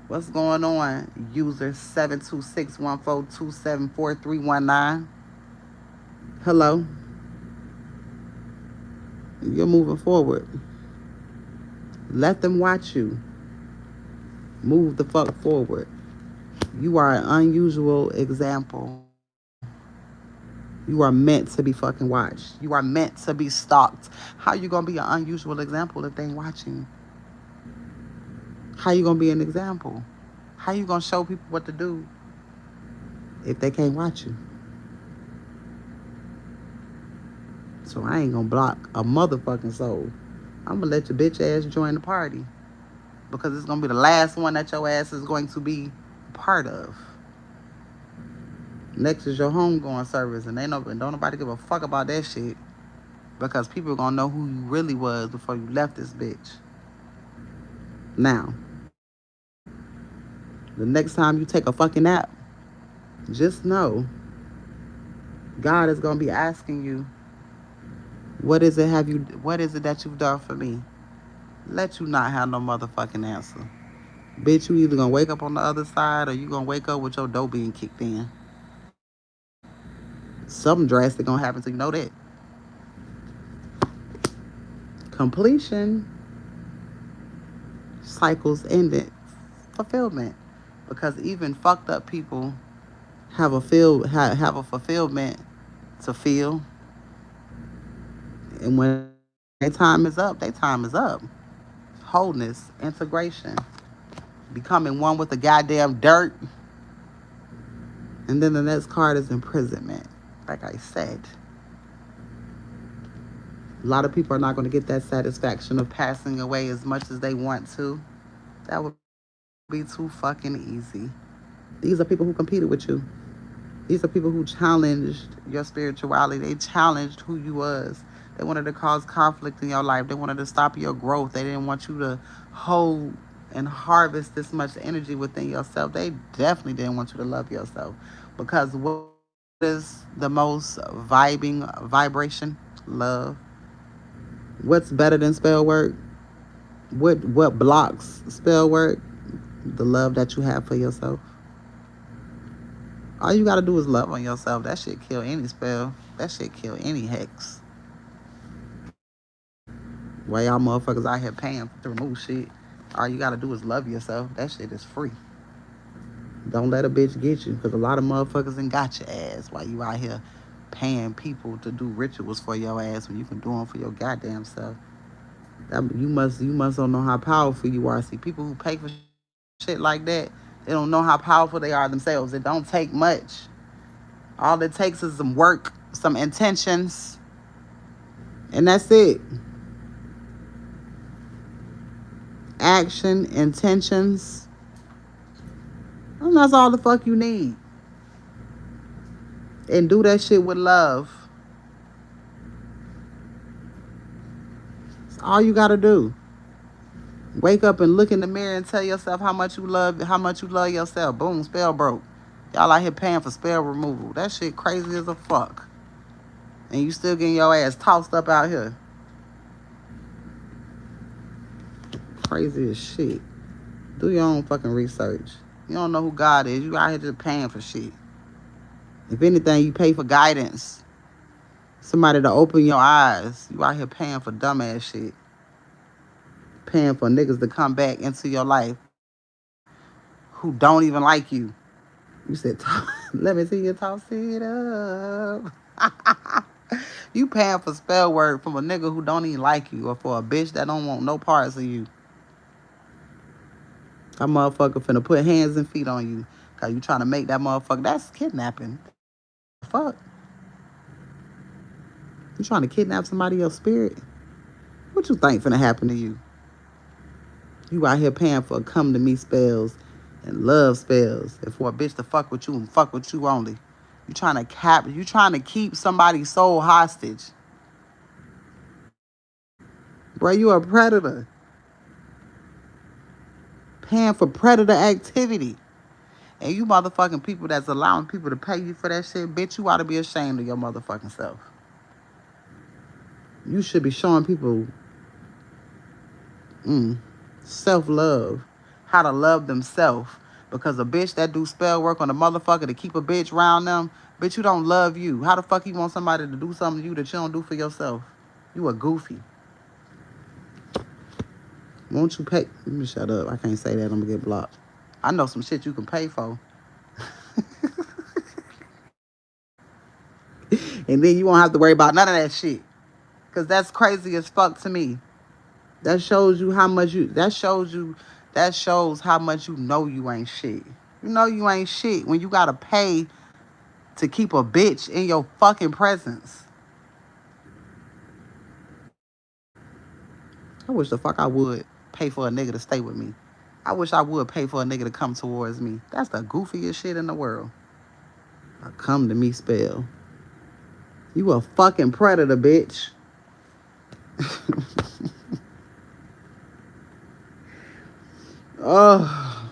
What's going on? User 72614274319. Hello. You're moving forward. Let them watch you. Move the fuck forward. You are an unusual example. You are meant to be fucking watched. You are meant to be stalked. How you gonna be an unusual example if they ain't watching you? How you gonna be an example? How you gonna show people what to do if they can't watch you? So I ain't gonna block a motherfucking soul. I'm gonna let your bitch ass join the party. Because it's gonna be the last one that your ass is going to be part of. Next is your homegoing service, and don't nobody give a fuck about that shit. Because people are gonna know who you really was before you left this bitch. Now, the next time you take a fucking nap, just know God is gonna be asking you, what is it that you've done for me? Let you not have no motherfucking answer. Bitch, you either gonna wake up on the other side or you gonna wake up with your dough being kicked in. Something drastic gonna happen, so you know that. Completion cycles ended. Fulfillment. Because even fucked up people have a fulfillment to feel. And when their time is up, their time is up. Wholeness, integration, becoming one with the goddamn dirt. And then the next card is imprisonment. Like I said, a lot of people are not going to get that satisfaction of passing away as much as they want to. That would be too fucking easy. These are people who competed with you. These are people who challenged your spirituality. They challenged who you was. They wanted to cause conflict in your life. They wanted to stop your growth. They didn't want you to hold and harvest this much energy within yourself. They definitely didn't want you to love yourself. Because what is the most vibing vibration? Love. What's better than spell work? What blocks spell work? The love that you have for yourself. All you gotta do is love on yourself. That shit kill any spell. That shit kill any hex. Why y'all motherfuckers out here paying to remove shit? All you gotta do is love yourself. That shit is free. Don't let a bitch get you, because a lot of motherfuckers ain't got your ass while you out here paying people to do rituals for your ass when you can do them for your goddamn self. You must don't know how powerful you are. See, people who pay for shit like that, they don't know how powerful they are themselves. It don't take much. All it takes is some work, some intentions, and that's it. Action, intentions, and that's all the fuck you need. And do that shit with love. That's all you gotta do. Wake up and look in the mirror and tell yourself how much you love yourself. Boom, spell broke. Y'all out here paying for spell removal. That shit crazy as a fuck. And you still getting your ass tossed up out here. Crazy as shit. Do your own fucking research. You don't know who God is. You out here just paying for shit. If anything, you pay for guidance. Somebody to open your eyes. You out here paying for dumbass shit. Paying for niggas to come back into your life who don't even like you. You said, let me see you toss it up. You paying for spell work from a nigga who don't even like you, or for a bitch that don't want no parts of you. That motherfucker finna put hands and feet on you because you trying to make that motherfucker. That's kidnapping. Fuck. You trying to kidnap somebody else's spirit? What you think finna happen to you? You out here paying for come to me spells and love spells, and for a bitch to fuck with you and fuck with you only. You trying to keep somebody's soul hostage. Bro, you a predator. Paying for predator activity. And you motherfucking people that's allowing people to pay you for that shit, bitch, you ought to be ashamed of your motherfucking self. You should be showing people self-love, how to love themselves. Because a bitch that do spell work on a motherfucker to keep a bitch around them, bitch, you don't love you. How the fuck you want somebody to do something to you that you don't do for yourself? You a goofy. Won't you pay? Let me shut up. I can't say that. I'm gonna get blocked. I know some shit you can pay for. And then you won't have to worry about none of that shit. Because that's crazy as fuck to me. That shows how much you know you ain't shit. You know you ain't shit when you gotta pay to keep a bitch in your fucking presence. I wish the fuck I would pay for a nigga to stay with me. I wish I would pay for a nigga to come towards me. That's the goofiest shit in the world. A come to me spell. You a fucking predator, bitch. Oh.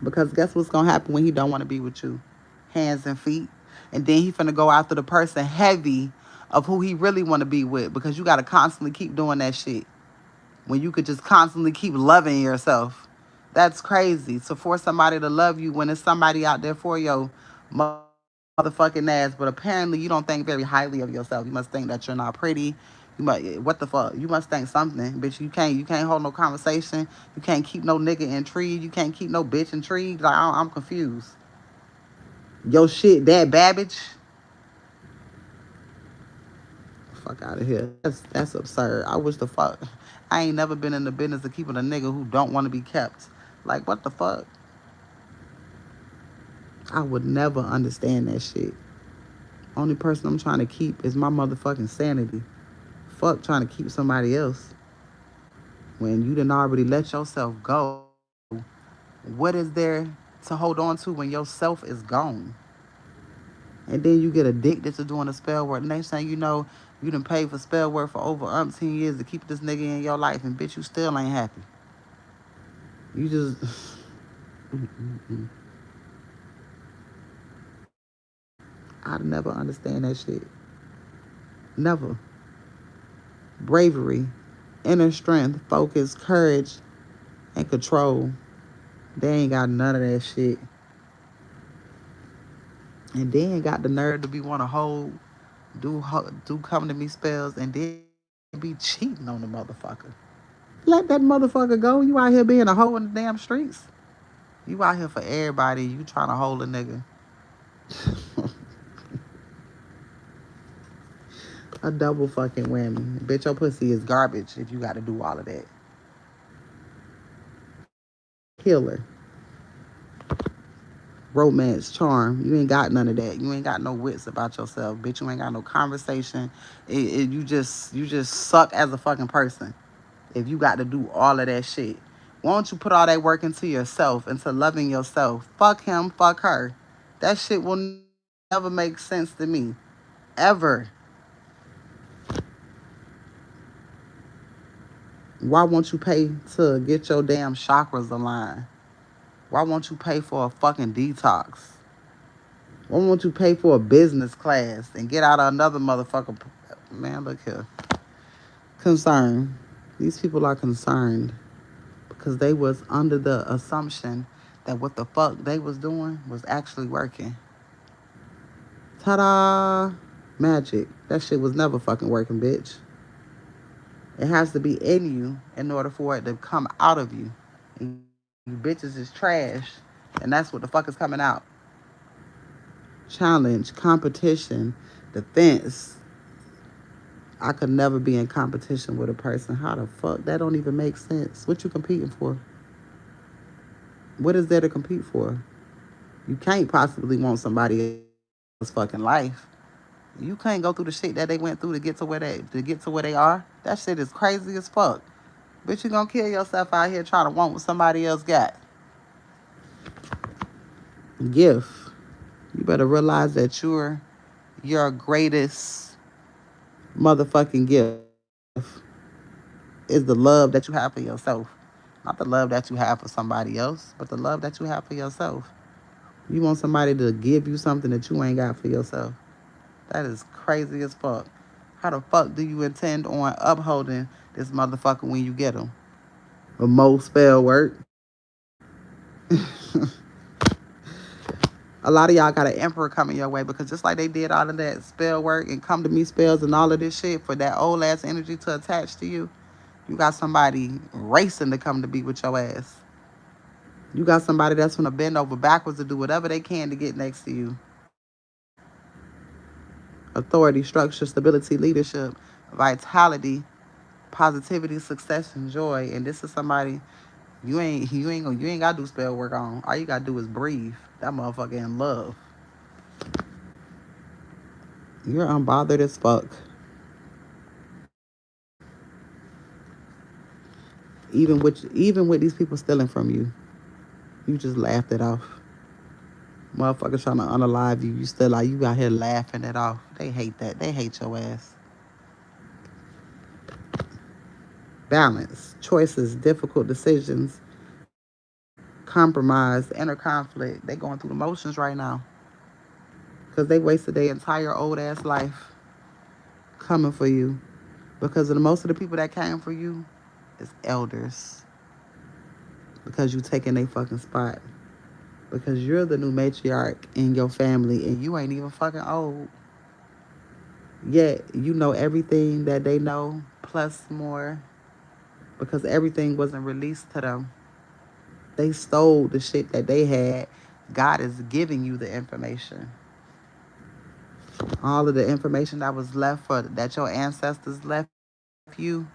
Because guess what's gonna happen when he don't want to be with you? Hands and feet. And then he finna go after the person heavy of who he really want to be with, because you gotta constantly keep doing that shit when you could just constantly keep loving yourself. That's crazy. To force somebody to love you when there's somebody out there for your motherfucking ass. But apparently you don't think very highly of yourself. You must think that you're not pretty. What the fuck? You must think something, bitch. You can't hold no conversation. You can't keep no nigga intrigued. You can't keep no bitch intrigued. Like, I'm confused. Yo shit, that Babbage? Fuck out of here. That's absurd. I wish the fuck. I ain't never been in the business of keeping a nigga who don't want to be kept. Like, what the fuck? I would never understand that shit. Only person I'm trying to keep is my motherfucking sanity. Fuck trying to keep somebody else. When you done already let yourself go, what is there to hold on to when yourself is gone? And then you get addicted to doing the spell work. Next thing you know, you done paid for spell work for over umpteen years to keep this nigga in your life, and bitch, you still ain't happy. You just... I'd never understand that shit. Never. Bravery, inner strength, focus, courage, and control. They ain't got none of that shit. And then got the nerve to be want to do come to me spells, and then be cheating on the motherfucker. Let that motherfucker go. You out here being a hoe in the damn streets. You out here for everybody. You trying to hold a nigga. A double fucking whammy. Bitch, your pussy is garbage if you got to do all of that. Healer. Romance, charm. You ain't got none of that. You ain't got no wits about yourself. Bitch, you ain't got no conversation. You just suck as a fucking person if you got to do all of that shit. Why don't you put all that work into yourself, into loving yourself? Fuck him, fuck her. That shit will never make sense to me. Ever. Why won't you pay to get your damn chakras aligned? Why won't you pay for a fucking detox? Why won't you pay for a business class and get out of another motherfucker? Man, look here. Concerned. These people are concerned because they was under the assumption that what the fuck they was doing was actually working. Ta-da! Magic. That shit was never fucking working, bitch. It has to be in you in order for it to come out of you. And you bitches is trash, and that's what the fuck is coming out. Challenge, competition, defense. I could never be in competition with a person. How the fuck? That don't even make sense. What you competing for? What is there to compete for? You can't possibly want somebody else's fucking life. You can't go through the shit that they went through to get to where they are. That shit is crazy as fuck. Bitch, you gonna kill yourself out here trying to want what somebody else got. Gift. You better realize that you're your greatest motherfucking gift is the love that you have for yourself. Not the love that you have for somebody else, but the love that you have for yourself. You want somebody to give you something that you ain't got for yourself. That is crazy as fuck. How the fuck do you intend on upholding this motherfucker when you get him? A more spell work. A lot of y'all got an emperor coming your way because just like they did all of that spell work and come to me spells and all of this shit for that old ass energy to attach to you, you got somebody racing to come to be with your ass. You got somebody that's going to bend over backwards to do whatever they can to get next to you. Authority, structure, stability, leadership, vitality, positivity, success, and joy. And this is somebody you ain't gotta do spell work on. All you gotta do is breathe. That motherfucker in love. You're unbothered as fuck. Even with these people stealing from you, you just laughed it off. Motherfuckers trying to unalive you. You still like you out here laughing it off. They hate that. They hate your ass. Balance, choices, difficult decisions, compromise, inner conflict. They going through the motions right now. Because they wasted their entire old ass life coming for you. Because most of the people that came for you is elders. Because you taking their fucking spot. Because you're the new matriarch in your family and you ain't even fucking old. Yet you know everything that they know, plus more, because everything wasn't released to them. They stole the shit that they had. God is giving you the information. All of the information that was left for that your ancestors left you,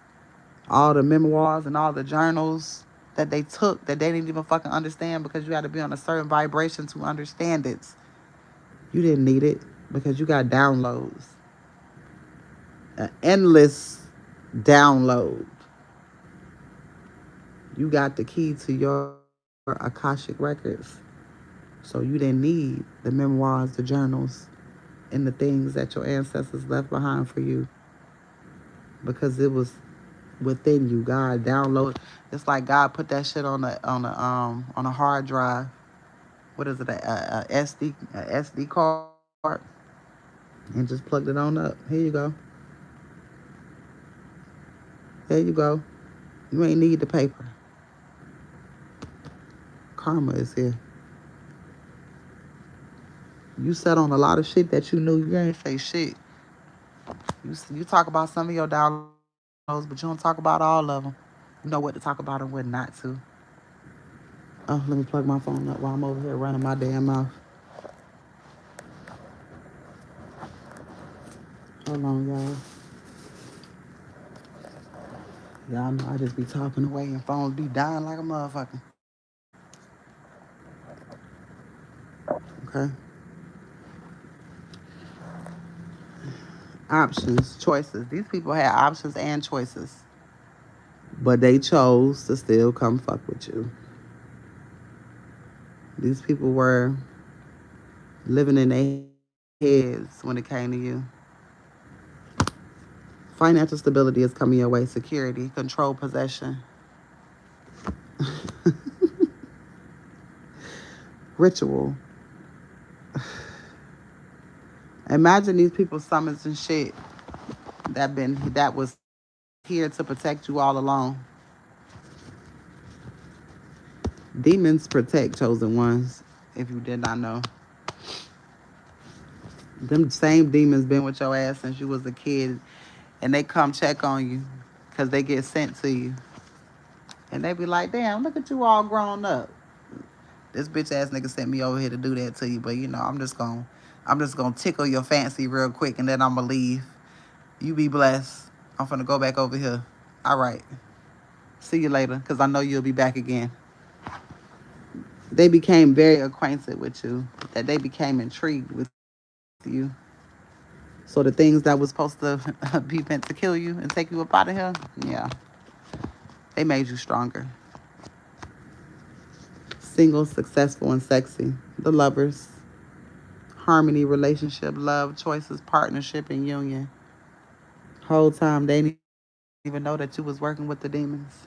all the memoirs and all the journals that they took that they didn't even fucking understand because you had to be on a certain vibration to understand it. You didn't need it because you got downloads, an endless download. You got the key to your Akashic records. So you didn't need the memoirs, the journals, and the things that your ancestors left behind for you because it was within you. God download. It's like God put that shit on a hard drive. What is it? A SD card, and just plugged it on up. Here you go. There you go. You ain't need the paper. Karma is here. You sat on a lot of shit that you knew you ain't say shit. You talk about some of your downloads, but you don't talk about all of them. You know what to talk about and what not to. Oh, let me plug my phone up while I'm over here running my damn mouth. Hold on, y'all. Y'all know I just be talking away and phones be dying like a motherfucker. Okay? Options, choices. These people had options and choices, but they chose to still come fuck with you. These people were living in their heads when it came to you. Financial stability is coming your way. Security, control, possession, ritual. Imagine these people summons and shit that was here to protect you all along. Demons protect chosen ones. If you did not know, them same demons been with your ass since you was a kid, and they come check on you because they get sent to you, and they be like, "Damn, look at you all grown up. This bitch ass nigga sent me over here to do that to you, but you know, I'm just gonna tickle your fancy real quick, and then I'm gonna leave. You be blessed. I'm finna go back over here. All right, see you later, cause I know you'll be back again." They became very acquainted with you, that they became intrigued with you. So the things that was supposed to be meant to kill you and take you up out of here, yeah, they made you stronger. Single, successful, and sexy. The lovers. Harmony, relationship, love, choices, partnership, and union. Whole time they didn't even know that you was working with the demons.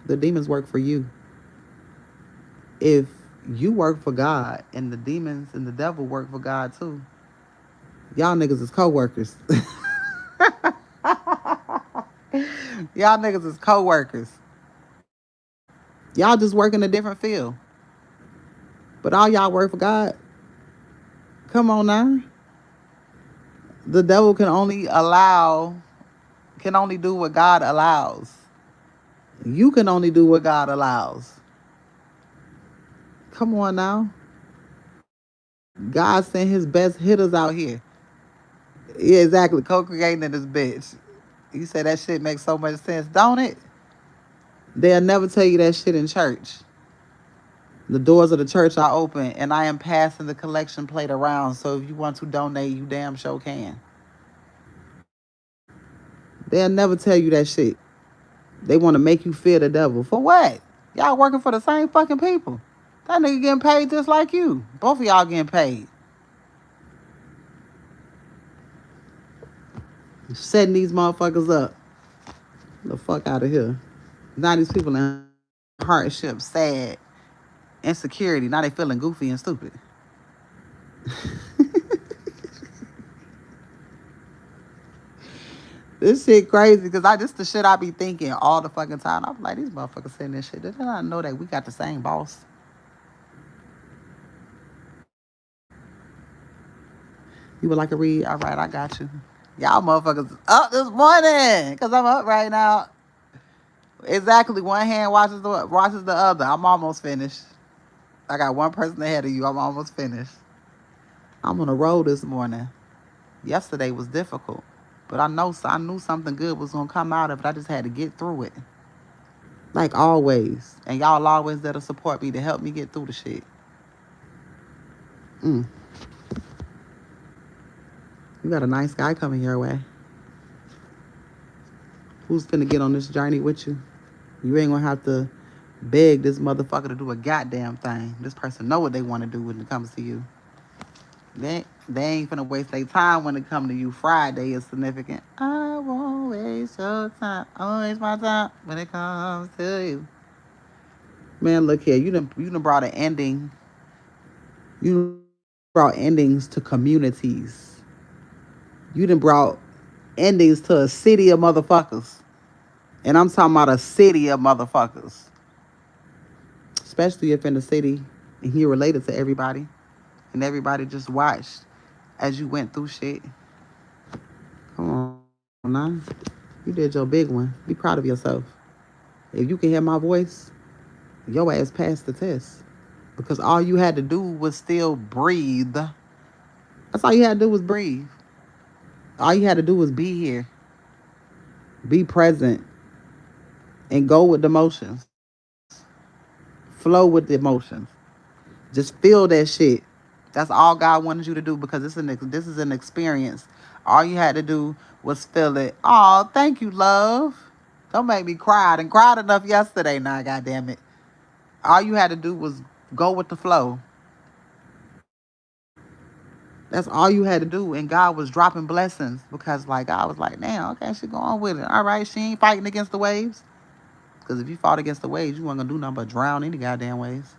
The demons work for you. If you work for God and the demons and the devil work for God too, y'all niggas is co-workers. Y'all niggas is co-workers. Y'all just work in a different field. But all y'all work for God. Come on now. The devil can only do what God allows. You can only do what God allows. Come on now. God sent his best hitters out here. Yeah, exactly. Co-creating this bitch. You say that shit makes so much sense, don't it? They'll never tell you that shit in church. The doors of the church are open, and I am passing the collection plate around. So if you want to donate, you damn sure can. They'll never tell you that shit. They want to make you fear the devil. For what? Y'all working for the same fucking people. That nigga getting paid just like you. Both of y'all getting paid. Setting these motherfuckers up. The fuck out of here. Now these people in hardship, sad, insecurity. Now they feeling goofy and stupid. This shit crazy because I just the shit I be thinking all the fucking time. I'm like, these motherfuckers saying this shit. Did I know that we got the same boss? You would like to read? All right, I got you. Y'all motherfuckers up this morning because I'm up right now. Exactly. One hand watches the other. I'm almost finished. I got one person ahead of you. I'm almost finished. I'm on the road this morning. Yesterday was difficult, but I knew something good was gonna come out of it. I just had to get through it, like always. And y'all always there to support me to help me get through the shit. You got a nice guy coming your way. Who's finna get on this journey with you? You ain't gonna have to beg this motherfucker to do a goddamn thing. This person know what they want to do when it comes to you. They ain't finna waste their time when it come to you. Friday is significant. I won't waste your time. I won't waste my time when it comes to you. Man, look here. You done brought an ending. You brought endings to communities. You done brought endings to a city of motherfuckers. And I'm talking about a city of motherfuckers. Especially if in the city and you're related to everybody. And everybody just watched as you went through shit. Come on now. You did your big one. Be proud of yourself. If you can hear my voice, your ass passed the test. Because all you had to do was still breathe. That's all you had to do was breathe. All you had to do was be here. Be present. And go with the emotions. Flow with the emotions. Just feel that shit. That's all God wanted you to do because this is an experience. All you had to do was feel it. Oh, thank you, love. Don't make me cry. I done cried enough yesterday. Nah, goddamn it. All you had to do was go with the flow. That's all you had to do. And God was dropping blessings because, like, I was like, damn, okay, she going with it. All right, she ain't fighting against the waves. Because if you fought against the waves, you weren't going to do nothing but drown any goddamn waves.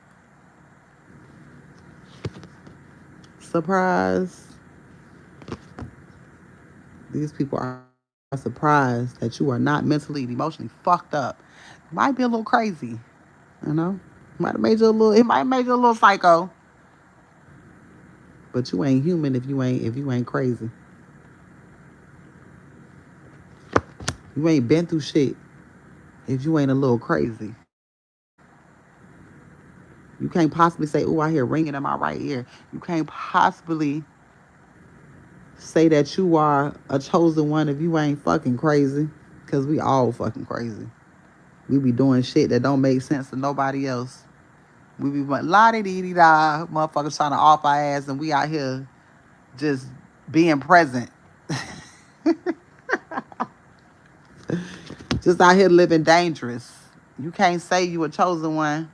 Surprise. These people are surprised that you are not mentally and emotionally fucked up. Might be a little crazy, you know? It might have made you a little psycho. But you ain't human if you ain't crazy. You ain't been through shit if you ain't a little crazy. You can't possibly say, "Oh, I hear ringing in my right ear." You can't possibly say that you are a chosen one if you ain't fucking crazy. Because we all fucking crazy. We be doing shit that don't make sense to nobody else. We be la-di-dee-dee-da, motherfuckers trying to off our ass, and we out here just being present. Just out here living dangerous. You can't say you a chosen one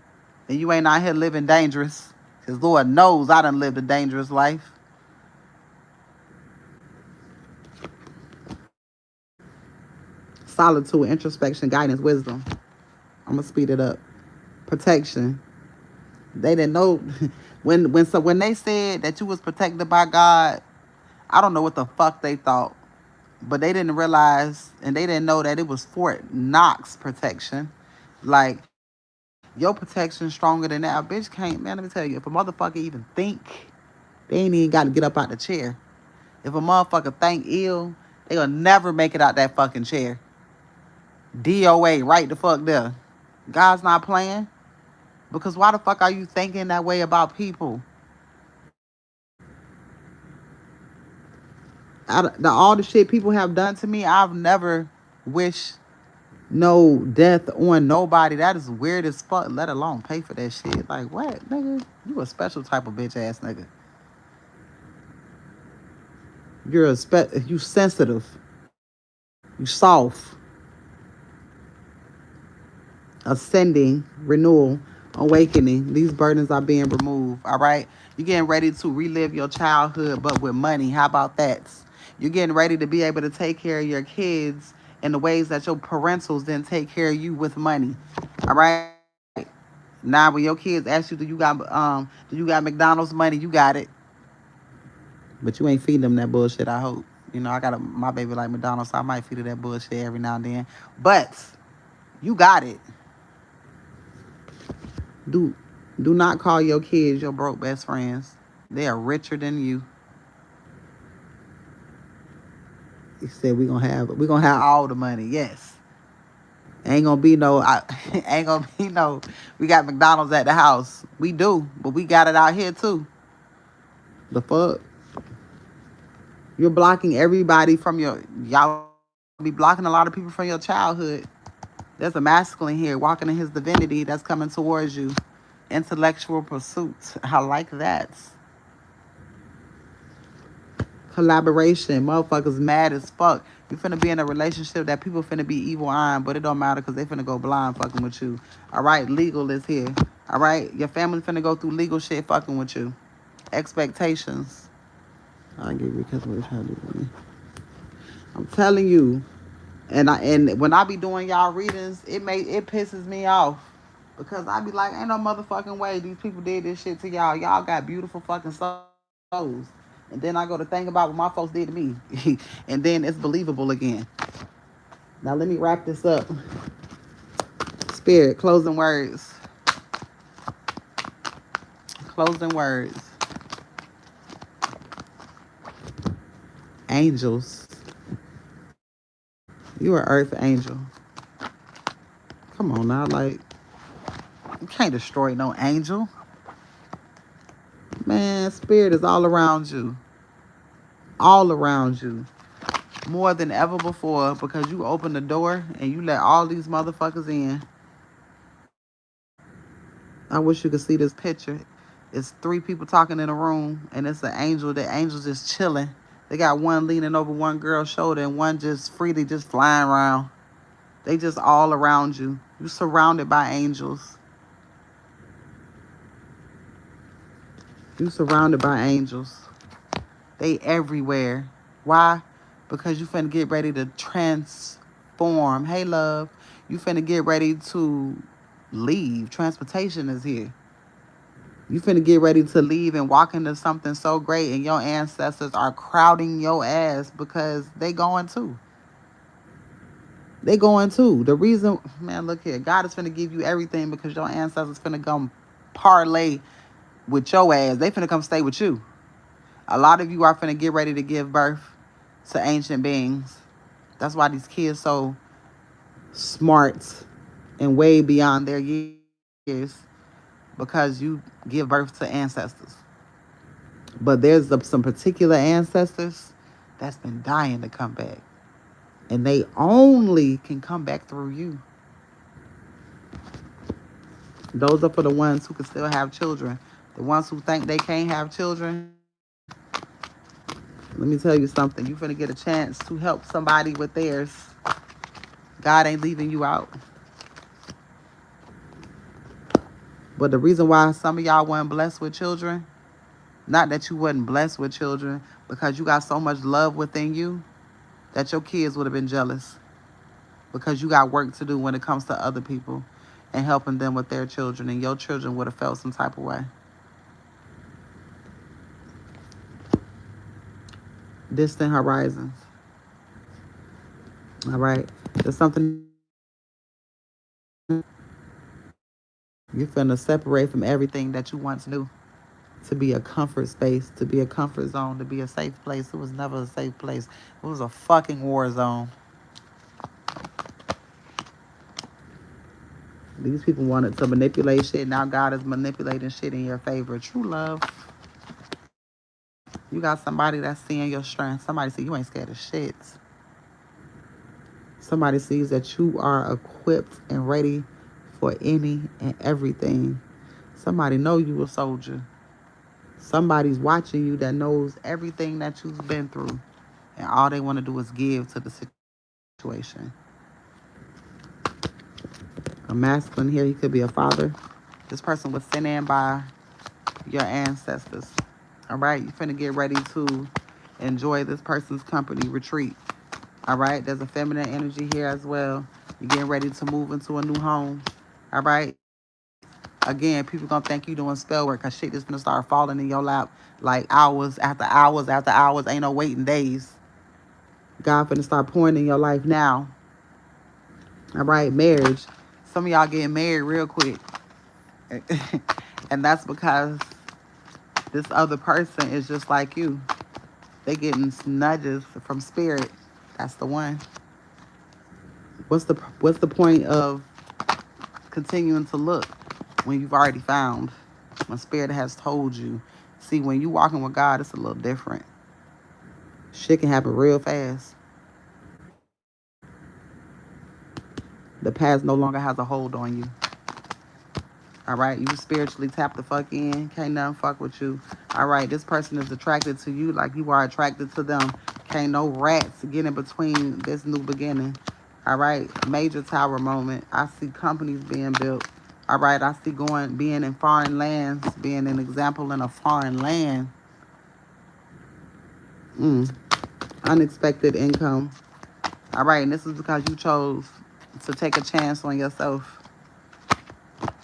and you ain't out here living dangerous. Because Lord knows I done lived a dangerous life. Solitude, introspection, guidance, wisdom. I'm going to speed it up. Protection. They didn't know. When they said that you was protected by God, I don't know what the fuck they thought. But they didn't realize and they didn't know that it was Fort Knox protection. Like, your protection stronger than that. A bitch can't, man, let me tell you, if a motherfucker even think, they ain't even got to get up out the chair. If a motherfucker think ill, they gonna never make it out that fucking chair. DOA, right the fuck there. God's not playing. Because why the fuck are you thinking that way about people? All the shit people have done to me, I've never wished no death on nobody. That is weird as fuck, let alone pay for that shit. Like, what, nigga? You a special type of bitch ass nigga. You sensitive. You soft. Ascending, renewal, awakening. These burdens are being removed, all right? You're getting ready to relive your childhood, but with money. How about that? You're getting ready to be able to take care of your kids in the ways that your parentals didn't take care of you with money, all right? Now, when your kids ask you, do you got McDonald's money? You got it. But you ain't feeding them that bullshit, I hope. You know, my baby like McDonald's, so I might feed her that bullshit every now and then. But you got it. Do not call your kids your broke best friends. They are richer than you. said we gonna have all the money. Yes. Ain't gonna be no. Ain't gonna be no. We got McDonald's at the house. We do, but we got it out here too. The fuck. You're blocking everybody from y'all be blocking a lot of people from your childhood. There's a masculine here walking in his divinity that's coming towards you. Intellectual pursuits. I like that. Collaboration. Motherfuckers mad as fuck. You finna be in a relationship that people finna be evil eyeing, but it don't matter because they finna go blind fucking with you. All right, legal is here. All right, your family finna go through legal shit fucking with you. Expectations. I give you because what you're trying to do with me. I'm telling you. And when I be doing y'all readings, it pisses me off. Because I be like, ain't no motherfucking way these people did this shit to y'all. Y'all got beautiful fucking souls. And then I go to think about what my folks did to me. And then it's believable again. Now let me wrap this up. Spirit, closing words. Closing words. Angels. You are earth angel. Come on now, like, you can't destroy no angel. Man, spirit is all around you. All around you. More than ever before, because you open the door and you let all these motherfuckers in. I wish you could see this picture. It's 3 people talking in a room, and it's an angel. The angel's just chilling. They got one leaning over one girl's shoulder and one just freely just flying around. They just all around you. You're surrounded by angels. You're surrounded by angels. They everywhere. Why? Because you finna get ready to transform. Hey, love. You finna get ready to leave. Transportation is here. You finna get ready to leave and walk into something so great, and your ancestors are crowding your ass because they going too. They going too. The reason, man, look here. God is finna give you everything because your ancestors finna come parlay with your ass. They finna come stay with you. A lot of you are finna get ready to give birth to ancient beings. That's why these kids so smart and way beyond their years, because you give birth to ancestors. But there's some particular ancestors that's been dying to come back. And they only can come back through you. Those are for the ones who can still have children. The ones who think they can't have children, let me tell you something. You're finna get a chance to help somebody with theirs. God ain't leaving you out. But the reason why some of y'all weren't blessed with children, not that you wasn't blessed with children, because you got so much love within you that your kids would have been jealous. Because you got work to do when it comes to other people and helping them with their children, and your children would have felt some type of way. Distant horizons. All right. There's something you're finna separate from everything that you once knew. To be a comfort space, to be a comfort zone, to be a safe place. It was never a safe place. It was a fucking war zone. These people wanted to manipulate shit. Now God is manipulating shit in your favor. True love. You got somebody that's seeing your strength. Somebody see you ain't scared of shit. Somebody sees that you are equipped and ready for any and everything. Somebody know you a soldier. Somebody's watching you that knows everything that you've been through. And all they want to do is give to the situation. A masculine here, he could be a father. This person was sent in by your ancestors. All right, you're finna get ready to enjoy this person's company, retreat. All right, there's a feminine energy here as well. You're getting ready to move into a new home. All right. Again, people gonna think you doing spell work because shit is gonna start falling in your lap like hours after hours after hours. Ain't no waiting days. God finna start pouring in your life now. All right, marriage. Some of y'all getting married real quick. And that's because this other person is just like you. They getting nudges from spirit That's the one. What's the point of continuing to look when you've already found? When Spirit has told you. See, when you walking with God, it's a little different. Shit can happen real fast. The past no longer has a hold on you. All right, you spiritually tap the fuck in. Can't nothing fuck with you. All right, this person is attracted to you like you are attracted to them. Can't no rats get in between this new beginning. All right, major tower moment. I see companies being built. All right, I see being in foreign lands, being an example in a foreign land. Unexpected income. All right, and this is because you chose to take a chance on yourself.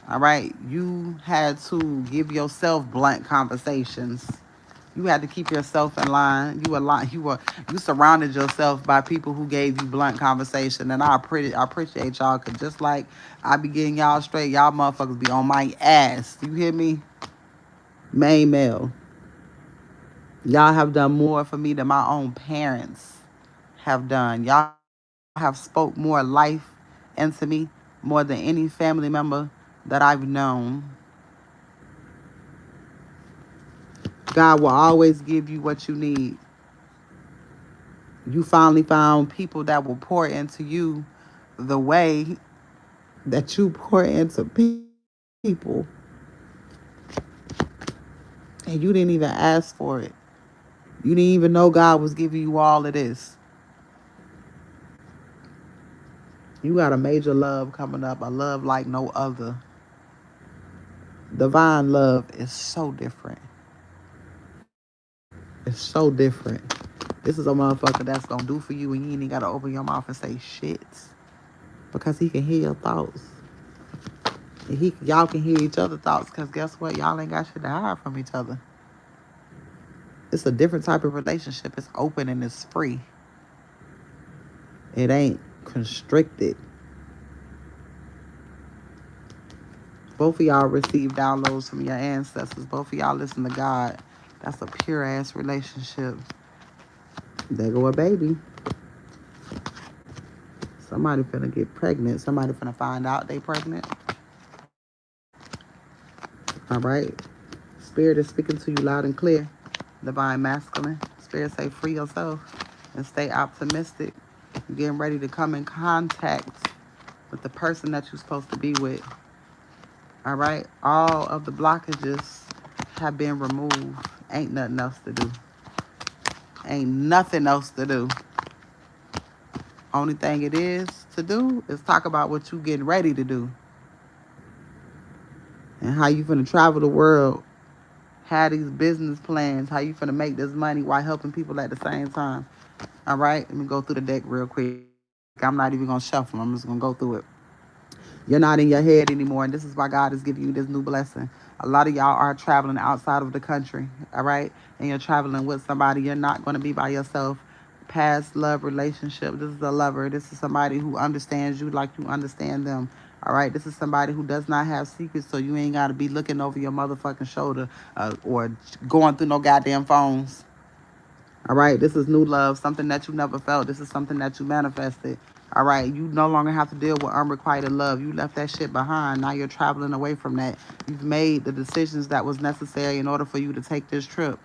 All right, you had to give yourself blunt conversations. You had to keep yourself in line. You surrounded yourself by people who gave you blunt conversation, and I appreciate y'all. Cause just like I be getting y'all straight, y'all motherfuckers be on my ass. You hear me? Main male. Y'all have done more for me than my own parents have done. Y'all have spoke more life into me more than any family member that I've known. God will always give you what you need. You finally found people that will pour into you the way that you pour into people. And you didn't even ask for it. You didn't even know God was giving you all of this. You got a major love coming up, a love like no other. Divine love is so different. It's so different. This is a motherfucker that's gonna do for you and you ain't even gotta open your mouth and say shit. Because he can hear your thoughts. And y'all can hear each other's thoughts because guess what? Y'all ain't got shit to hide from each other. It's a different type of relationship. It's open and it's free. It ain't constricted. Both of y'all receive downloads from your ancestors. Both of y'all listen to God. That's a pure ass relationship. There go a baby. Somebody finna get pregnant. Somebody finna find out they pregnant. All right. Spirit is speaking to you loud and clear. Divine masculine. Spirit say free yourself and stay optimistic. You're getting ready to come in contact with the person that you're supposed to be with. All right. All of the blockages have been removed. Ain't nothing else to do. Ain't nothing else to do. Only thing it is to do is talk about what you getting ready to do. And how you finna travel the world. Have these business plans. How you finna make this money while helping people at the same time. All right. Let me go through the deck real quick. I'm not even gonna shuffle. I'm just gonna go through it. You're not in your head anymore, and this is why God is giving you this new blessing. A lot of y'all are traveling outside of the country, all right? And you're traveling with somebody. You're not going to be by yourself. Past love relationship. This is a lover. This is somebody who understands you like you understand them, all right? This is somebody who does not have secrets, so you ain't got to be looking over your motherfucking shoulder or going through no goddamn phones. All right, this is new love, something that you never felt. This is something that you manifested. All right, you no longer have to deal with unrequited love. You left that shit behind. Now you're traveling away from that. You've made the decisions that was necessary in order for you to take this trip.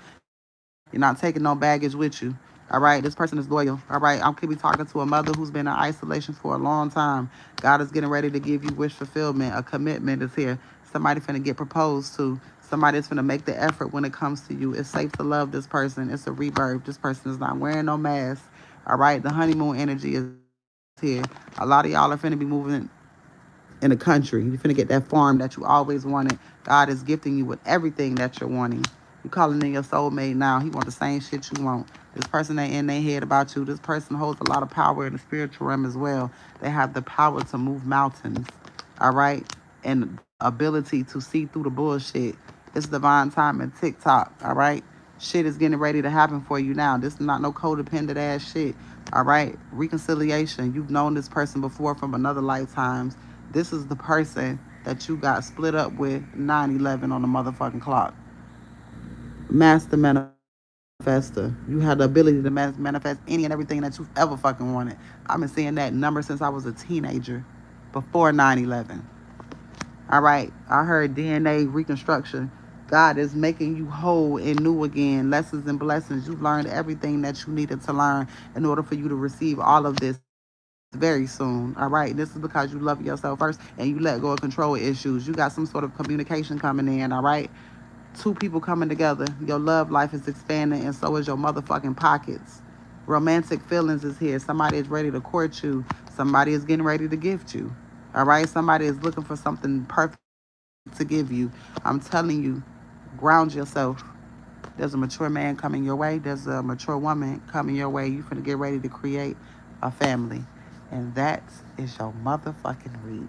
You're not taking no baggage with you. All right, this person is loyal. All right, I'm be talking to a mother who's been in isolation for a long time. God is getting ready to give you wish fulfillment. A commitment is here. Somebody finna get proposed to. Somebody's finna make the effort when it comes to you. It's safe to love this person. It's a rebirth. This person is not wearing no mask. All right, the honeymoon energy is here. A lot of y'all are finna be moving in the country. You're finna get that farm that you always wanted. God is gifting you with everything that you're wanting. You calling in your soulmate now. He want the same shit you want. This person ain't in their head about you. This person holds a lot of power in the spiritual realm as well. They have the power to move mountains. All right? And the ability to see through the bullshit. It's divine time and TikTok. All right? Shit is getting ready to happen for you now. This is not no codependent ass shit. All right? Reconciliation. You've known this person before from another lifetimes. This is the person that you got split up with 9/11 on the motherfucking clock. Master manifester. You have the ability to manifest any and everything that you've ever fucking wanted. I've been seeing that number since I was a teenager, before 9/11. All right, I heard DNA reconstruction. God is making you whole and new again. Lessons and blessings. You've learned everything that you needed to learn in order for you to receive all of this very soon. All right, this is because you love yourself first and you let go of control issues. You got some sort of communication coming in. All right, two people coming together. Your love life is expanding, and so is your motherfucking pockets. Romantic feelings is here. Somebody is ready to court you. Somebody is getting ready to gift you. All right, somebody is looking for something perfect to give you. I'm telling you, ground yourself. There's a mature man coming your way. There's a mature woman coming your way. You finna get ready to create a family. And that is your motherfucking read.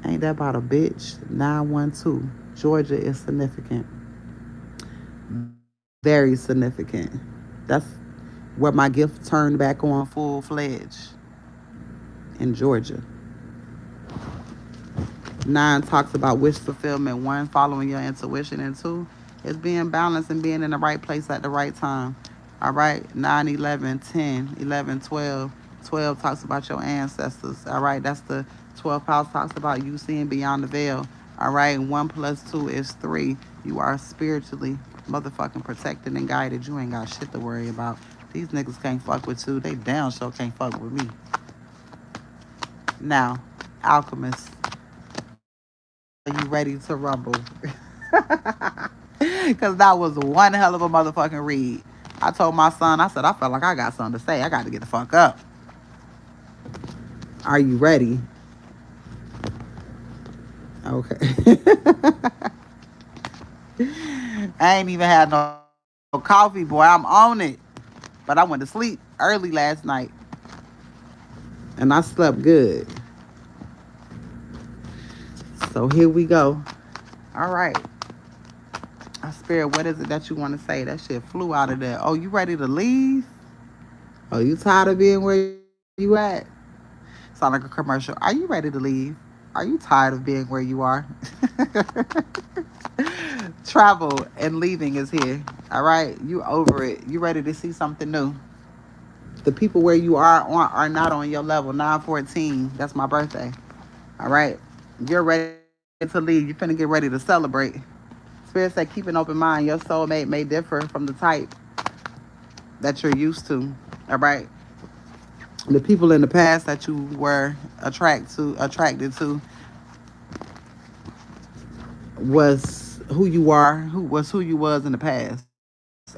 Ain't that about a bitch? 912. Georgia is significant. Very significant. That's where my gift turned back on full-fledged. In Georgia. 9 talks about wish fulfillment. 1, following your intuition. And 2, is being balanced and being in the right place at the right time. All right. 9, 11, 10, 11, 12. 12 talks about your ancestors. All right. That's the 12th house talks about you seeing beyond the veil. All right. 1 plus 2 is 3. You are spiritually motherfucking protected and guided. You ain't got shit to worry about. These niggas can't fuck with you. They damn sure can't fuck with me. Now, Alchemist, are you ready to rumble? Because that was one hell of a motherfucking read. I told my son, I said, I felt like I got something to say. I got to get the fuck up. Are you ready? Okay. I ain't even had no coffee, boy. I'm on it. But I went to sleep early last night. And I slept good. So here we go. All right. Spirit, what is it that you want to say? That shit flew out of there. Oh, you ready to leave? Oh, you tired of being where you at? Sound like a commercial. Are you ready to leave? Are you tired of being where you are? Travel and leaving is here. All right? You over it. You ready to see something new. The people where you are not on your level. 9/14. That's my birthday. All right? You're ready to leave. You're finna get ready to celebrate. Spirit said, keep an open mind. Your soulmate may differ from the type that you're used to. All right? The people in the past that you were attracted to was who you are, who you was in the past.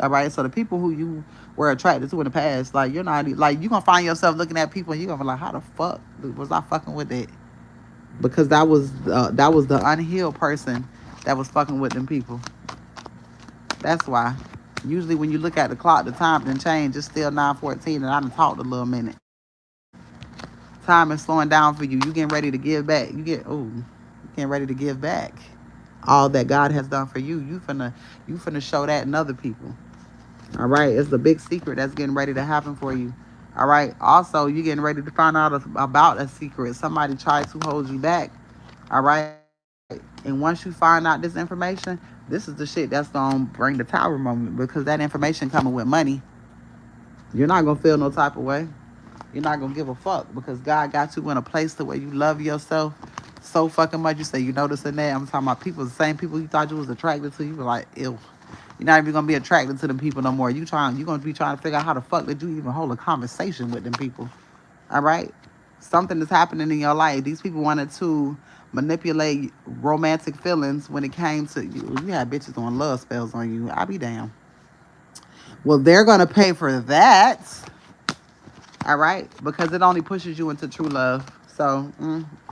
All right? So the people who you were attracted to in the past, like, you're not, like, you're going to find yourself looking at people and you're going to be like, how the fuck was I fucking with that? Because that was the unhealed person that was fucking with them people. That's why. Usually when you look at the clock, the time didn't change. It's still 9:14 and I done talked a little minute. Time is slowing down for you. You getting ready to give back. You getting ready to give back all that God has done for you. You finna show that in other people. All right. It's the big secret that's getting ready to happen for you. All right. Also, you getting ready to find out about a secret. Somebody tried to hold you back. All right. And once you find out this information, this is the shit that's gonna bring the tower moment, because that information coming with money. You're not gonna feel no type of way. You're not gonna give a fuck because God got you in a place to where you love yourself so fucking much. You say, you noticing that? I'm talking about people, the same people you thought you was attracted to. You were like, ew. You're not even gonna be attracted to them people no more. You're gonna be trying to figure out how the fuck did you even hold a conversation with them people. All right? Something is happening in your life. These people wanted to manipulate romantic feelings when it came to you. You had bitches doing love spells on you. I be damn. Well, they're gonna pay for that. All right, because it only pushes you into true love. So,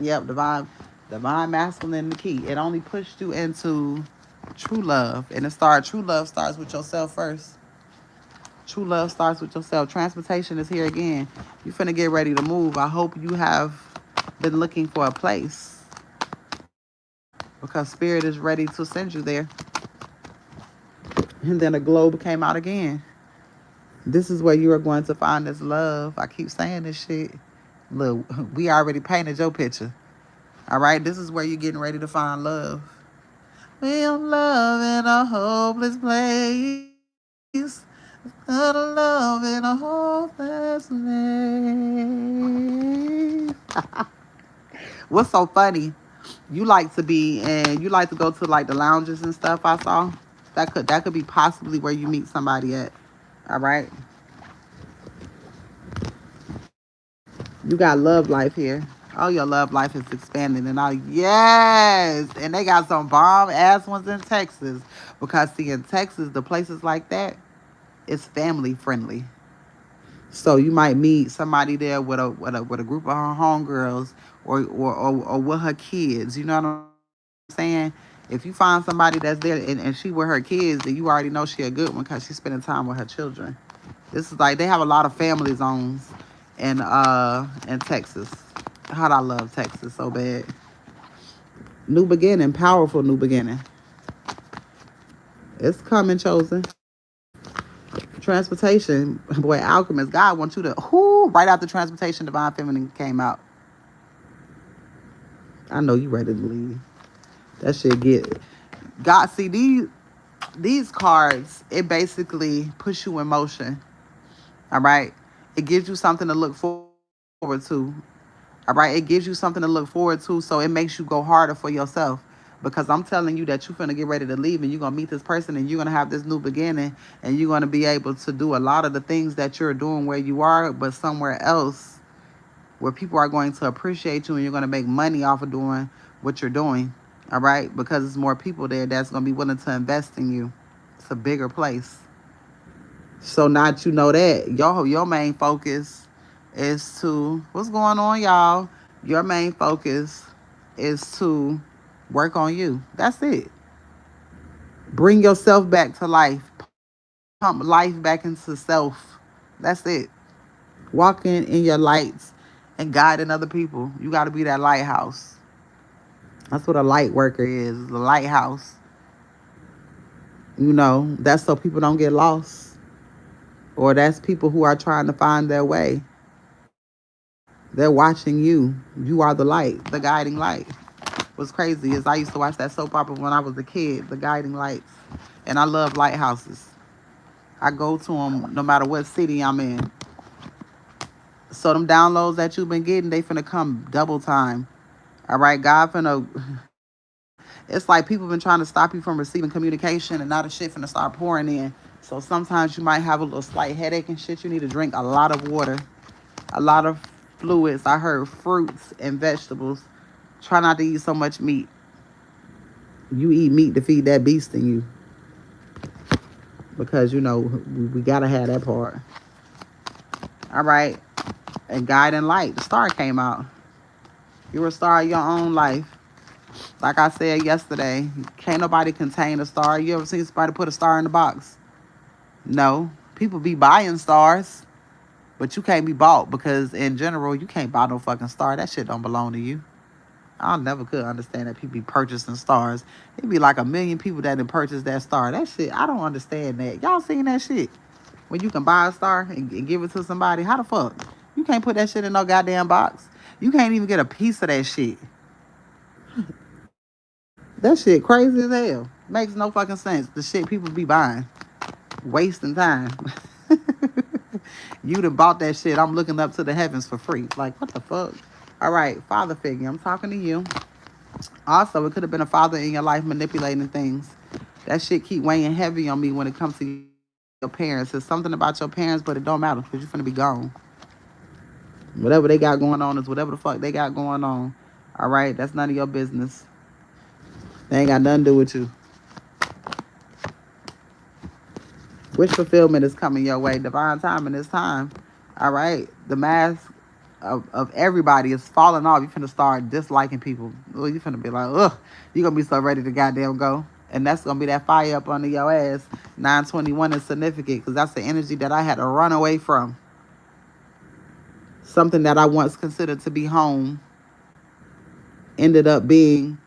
yep, divine masculine, the key. It only pushed you into true love, and true love starts with yourself first. True love starts with yourself. Transportation is here again. You finna get ready to move. I hope you have been looking for a place, because Spirit is ready to send you there. And then a globe came out again. This is where you are going to find this love. I keep saying this shit. Look, we already painted your picture. All right? This is where you're getting ready to find love. We're love in a hopeless place. Not a love in a hopeless name. What's so funny? You like to be and you like to go to like the lounges and stuff. I saw that could be possibly where you meet somebody at. All right, you got love life here. Oh, your love life is expanding and all. Yes, and they got some bomb ass ones in Texas because see in Texas the places like that it's family friendly. So you might meet somebody there with a group of her homegirls or with her kids. You know what I'm saying? If you find somebody that's there and she with her kids, then you already know she a good one because she's spending time with her children. This is like they have a lot of family zones in Texas. How'd I love Texas so bad? New beginning, powerful new beginning. It's coming, chosen. Transportation, boy, alchemist. God wants you to right after transportation, divine feminine came out. I know you ready to leave. That shit get God. See these cards. It basically puts you in motion. All right. It gives you something to look forward to. All right. It gives you something to look forward to, so it makes you go harder for yourself. Because I'm telling you that you're finna get ready to leave and you're gonna meet this person and you're gonna have this new beginning and you're gonna be able to do a lot of the things that you're doing where you are, but somewhere else where people are going to appreciate you and you're gonna make money off of doing what you're doing. All right, because there's more people there that's gonna be willing to invest in you. It's a bigger place. So now that you know that, your main focus is to what's going on, y'all. Your main focus is to work on you. That's it. Bring yourself back to life. Pump life back into self. That's it. Walking in your lights and guiding other people. You got to be that lighthouse. That's what a light worker is. The lighthouse. That's so people don't get lost. Or that's people who are trying to find their way. They're watching you. You are the light, the guiding light. What's crazy is I used to watch that soap opera when I was a kid, The Guiding Lights. And I love lighthouses. I go to them no matter what city I'm in. So them downloads that you've been getting, they finna come double time. All right, God finna. It's like people been trying to stop you from receiving communication, and now the shit finna start pouring in. So sometimes you might have a little slight headache and shit. You need to drink a lot of water, a lot of fluids. I heard fruits and vegetables. Try not to eat so much meat. You eat meat to feed that beast in you. Because, we gotta have that part. All right. And guiding light. The star came out. You're a star of your own life. Like I said yesterday, can't nobody contain a star. You ever seen somebody put a star in the box? No. People be buying stars, but you can't be bought because in general, you can't buy no fucking star. That shit don't belong to you. I never could understand that people be purchasing stars. It'd be like 1 million people that done purchased that star. That shit, I don't understand that. Y'all seen that shit? When you can buy a star and give it to somebody, how the fuck? You can't put that shit in no goddamn box. You can't even get a piece of that shit. That shit crazy as hell. Makes no fucking sense. The shit people be buying. Wasting time. You done bought that shit. I'm looking up to the heavens for free. Like, what the fuck? All right, father figure. I'm talking to you. Also, it could have been a father in your life manipulating things. That shit keep weighing heavy on me when it comes to your parents. It's something about your parents, but it don't matter because you're finna be gone. Whatever they got going on is whatever the fuck they got going on. All right, that's none of your business. They ain't got nothing to do with you. Wish fulfillment is coming your way. Divine timing is time. All right, the mask of everybody is falling off. You finna start disliking people. You finna be like, ugh. You gonna be so ready to goddamn go. And that's gonna be that fire up under your ass. 921 is significant because that's the energy that I had to run away from. Something that I once considered to be home ended up being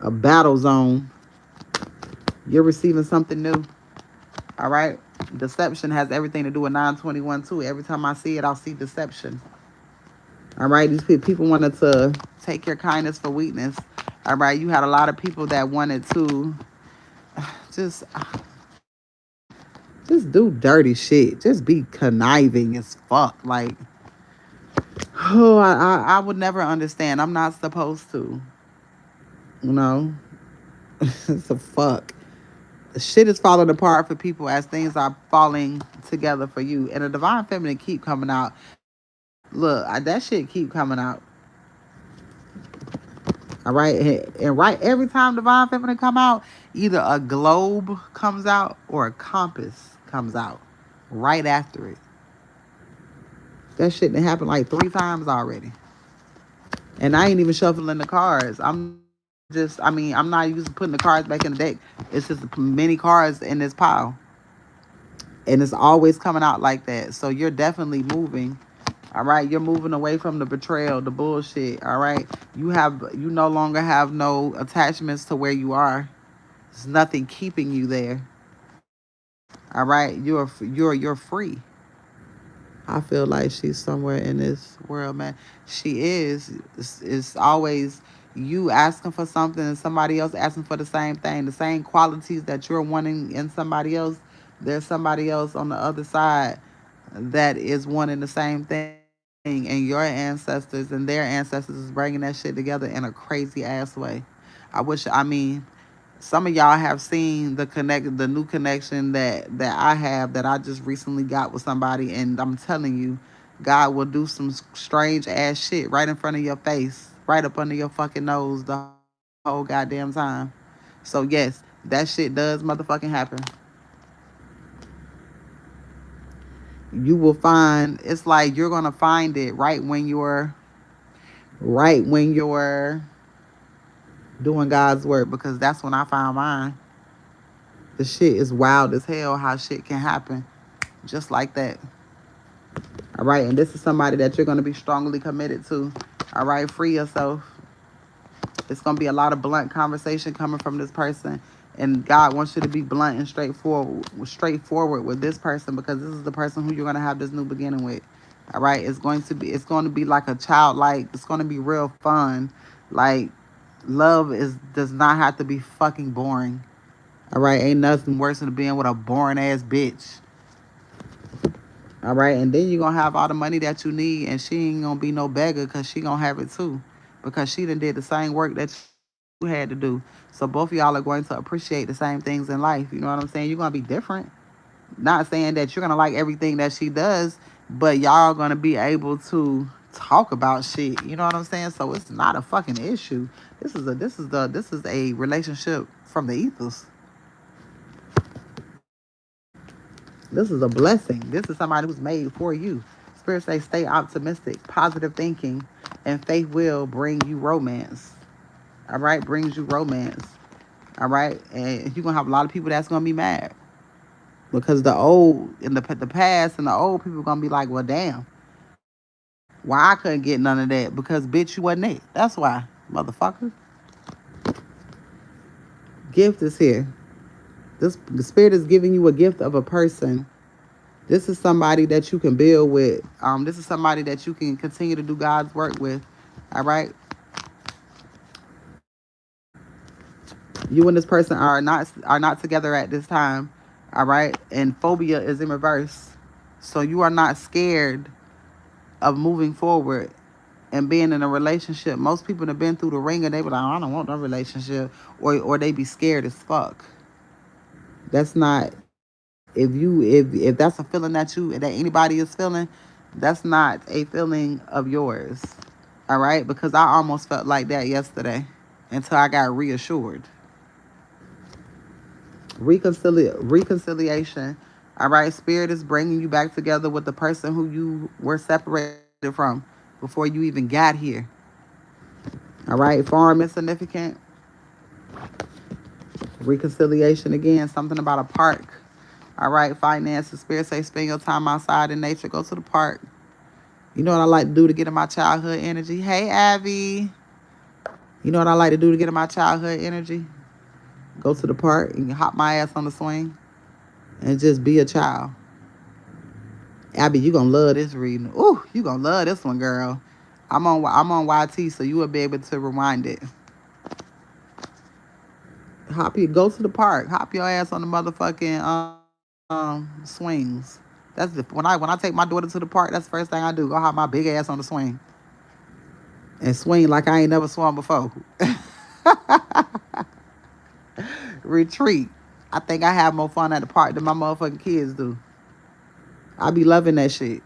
a battle zone. You're receiving something new. All right? Deception has everything to do with 921 too. Every time I see it, I'll see deception. All right? These people wanted to take your kindness for weakness. All right? You had a lot of people that wanted to just Just do dirty shit. Just be conniving as fuck. Like, oh, I would never understand. I'm not supposed to. You know? It's a fuck. Shit is falling apart for people as things are falling together for you. And the divine feminine keep coming out. Look, that shit keep coming out. All right, and right every time divine feminine come out, either a globe comes out or a compass comes out right after it. That shit done happened like 3 times already, and I ain't even shuffling the cards. I'm not used to putting the cards back in the deck. It's just many cards in this pile, and it's always coming out like that. So you're definitely moving. All right, you're moving away from the betrayal, the bullshit. All right, you no longer have no attachments to where you are. There's nothing keeping you there. All right, you're free. I feel like she's somewhere in this world, man. She is. It's always you asking for something and somebody else asking for the same thing, the same qualities that you're wanting in somebody else. There's somebody else on the other side that is wanting the same thing, and your ancestors and their ancestors is bringing that shit together in a crazy ass way. Some of y'all have seen the new connection that I have, that I just recently got with somebody, and I'm telling you, God will do some strange ass shit right in front of your face, right up under your fucking nose the whole goddamn time. So yes, that shit does motherfucking happen. You will find, it's like you're gonna find it right when you're doing God's work, because that's when I found mine. The shit is wild as hell how shit can happen just like that. All right, and this is somebody that you're going to be strongly committed to. All right, free yourself. It's going to be a lot of blunt conversation coming from this person, and God wants you to be blunt and straightforward with this person, because this is the person who you're going to have this new beginning with. All right, it's going to be like a childlike. It's going to be real fun. Like, love does not have to be fucking boring. All right, ain't nothing worse than being with a boring ass bitch. All right, and then you're going to have all the money that you need, and she ain't going to be no beggar, because she going to have it too, because she done did the same work that you had to do. So both of y'all are going to appreciate the same things in life. You know what I'm saying? You're going to be different. Not saying that you're going to like everything that she does, but y'all going to be able to talk about shit. You know what I'm saying? So it's not a fucking issue. This is a relationship from the ethos. This is a blessing. This is somebody who's made for you. Spirit say stay optimistic, positive thinking, and faith will bring you romance. All right, brings you romance. All right, and you're gonna have a lot of people that's gonna be mad, because the old in the past and the old people gonna be like, well, damn, why I couldn't get none of that? Because bitch, you wasn't it. That's why, motherfucker. Gift is here. The spirit is giving you a gift of a person. This is somebody that you can build with. This is somebody that you can continue to do God's work with. All right. You and this person are not together at this time. All right. And phobia is in reverse. So you are not scared of moving forward and being in a relationship. Most people have been through the ringer. They be like, I don't want no relationship, or they be scared as fuck. That's not. If that's a feeling that anybody is feeling, that's not a feeling of yours. All right, because I almost felt like that yesterday until I got reassured. Reconciliation. All right, spirit is bringing you back together with the person who you were separated from before you even got here. All right, foreign insignificant. Reconciliation again, something about a park. All right, finances. Spirit say spend your time outside in nature. Go to the park. You know what I like to do to get in my childhood energy? Hey, Abby. You know what I like to do to get in my childhood energy? Go to the park and hop my ass on the swing and just be a child. Abby, you gonna love this reading. Ooh, you gonna love this one, girl. I'm on YT, so you will be able to rewind it. Go to the park. Hop your ass on the motherfucking swings. That's when I take my daughter to the park. That's the first thing I do. Go hop my big ass on the swing and swing like I ain't never swung before. Retreat. I think I have more fun at the park than my motherfucking kids do. I be loving that shit.